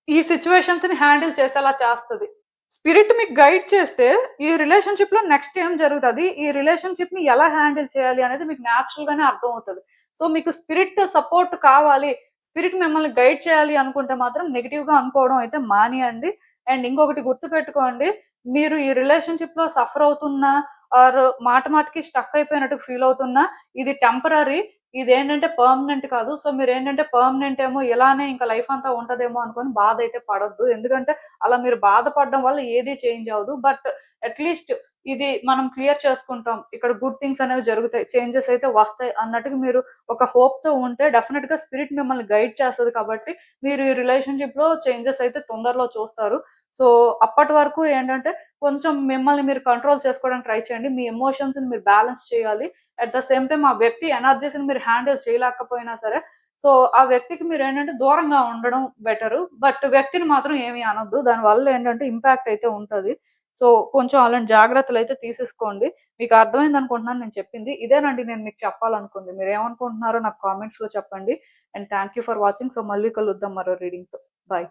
ఈ సిచ్యువేషన్స్ ని హ్యాండిల్ చేసేలా చేస్తది. స్పిరిట్ మీకు గైడ్ చేస్తే ఈ రిలేషన్‌షిప్ లో నెక్స్ట్ ఏం జరుగుతది? ఈ రిలేషన్‌షిప్ ని ఎలా హ్యాండిల్ చేయాలి అనేది మీకు నేచురల్ గానే అర్థమవుతది. సో, మీకు స్పిరిట్ సపోర్ట్ కావాలి, స్పిరిట్ మిమ్మల్ని గైడ్ చేయాలి అనుకుంటే మాత్రం నెగెటివ్‌గా అనుకోవడం అయితే మానేయండి. అండ్ ఇంకొకటి గుర్తుపెట్టుకోండి. మీరు ఈ రిలేషన్‌షిప్ లో సఫర్ అవుతున్నా ఆర్ మాట మాటకి స్టక్ అయిపోయినట్టు ఫీల్ అవుతున్నా ఇది టెంపరరీ. ఇదేంటంటే పర్మనెంట్ కాదు. సో, మీరేంటంటే పర్మనెంట్ ఏమో ఇలానే ఇంకా లైఫ్ అంతా ఉంటదేమో అనుకోని బాధ అయితే పడొద్దు. ఎందుకంటే అలా మీరు బాధపడడం వల్ల ఏది చేంజ్ అవ్వదు. బట్ అట్‌లీస్ట్ ఇది మనం క్లియర్ చేసుకుంటాం. ఇక్కడ గుడ్ థింగ్స్ అనేవి జరుగుతాయి. చేంజెస్ అయితే వస్తాయి అన్నట్టుగా మీరు ఒక హోప్‌తో ఉంటే డెఫినిట్‌గా స్పిరిట్ మిమ్మల్ని గైడ్ చేస్తది కాబట్టి మీరు ఈ రిలేషన్‌షిప్‌లో చేంజెస్ అయితే తొందరలో చూస్తారు. సో, అప్పటి వరకు ఏంటంటే కొంచెం మిమ్మల్ని మీరు కంట్రోల్ చేసుకోవడానికి ట్రై చేయండి. మీ ఎమోషన్స్‌ని మీరు బ్యాలెన్స్ చేయాలి. అట్ ద సేమ్ టైమ్ ఆ వ్యక్తి ఎనర్జీస్‌ని మీరు హ్యాండిల్ చేయలేకపోయినా సరే, సో, ఆ వ్యక్తికి మీరేంటంటే దూరంగా ఉండడం బెటరు. బట్ వ్యక్తిని మాత్రం ఏమి అనొద్దు. దానివల్ల ఏంటంటే ఇంపాక్ట్ అయితే ఉంటది. సో, కొంచెం అలాంటి జాగ్రత్తలైతే తీసేసుకోండి. మీకు అర్థమైందనుకుంటున్నాను నేను చెప్పింది. ఇదేనండి నేను మీకు చెప్పాలనుకుంది. మీరేమనుకుంటున్నారో నాకు కామెంట్స్‌లో చెప్పండి. And thank you for watching. So, మళ్ళీ కలుద్దాం మరో రీడింగ్‌తో. బై.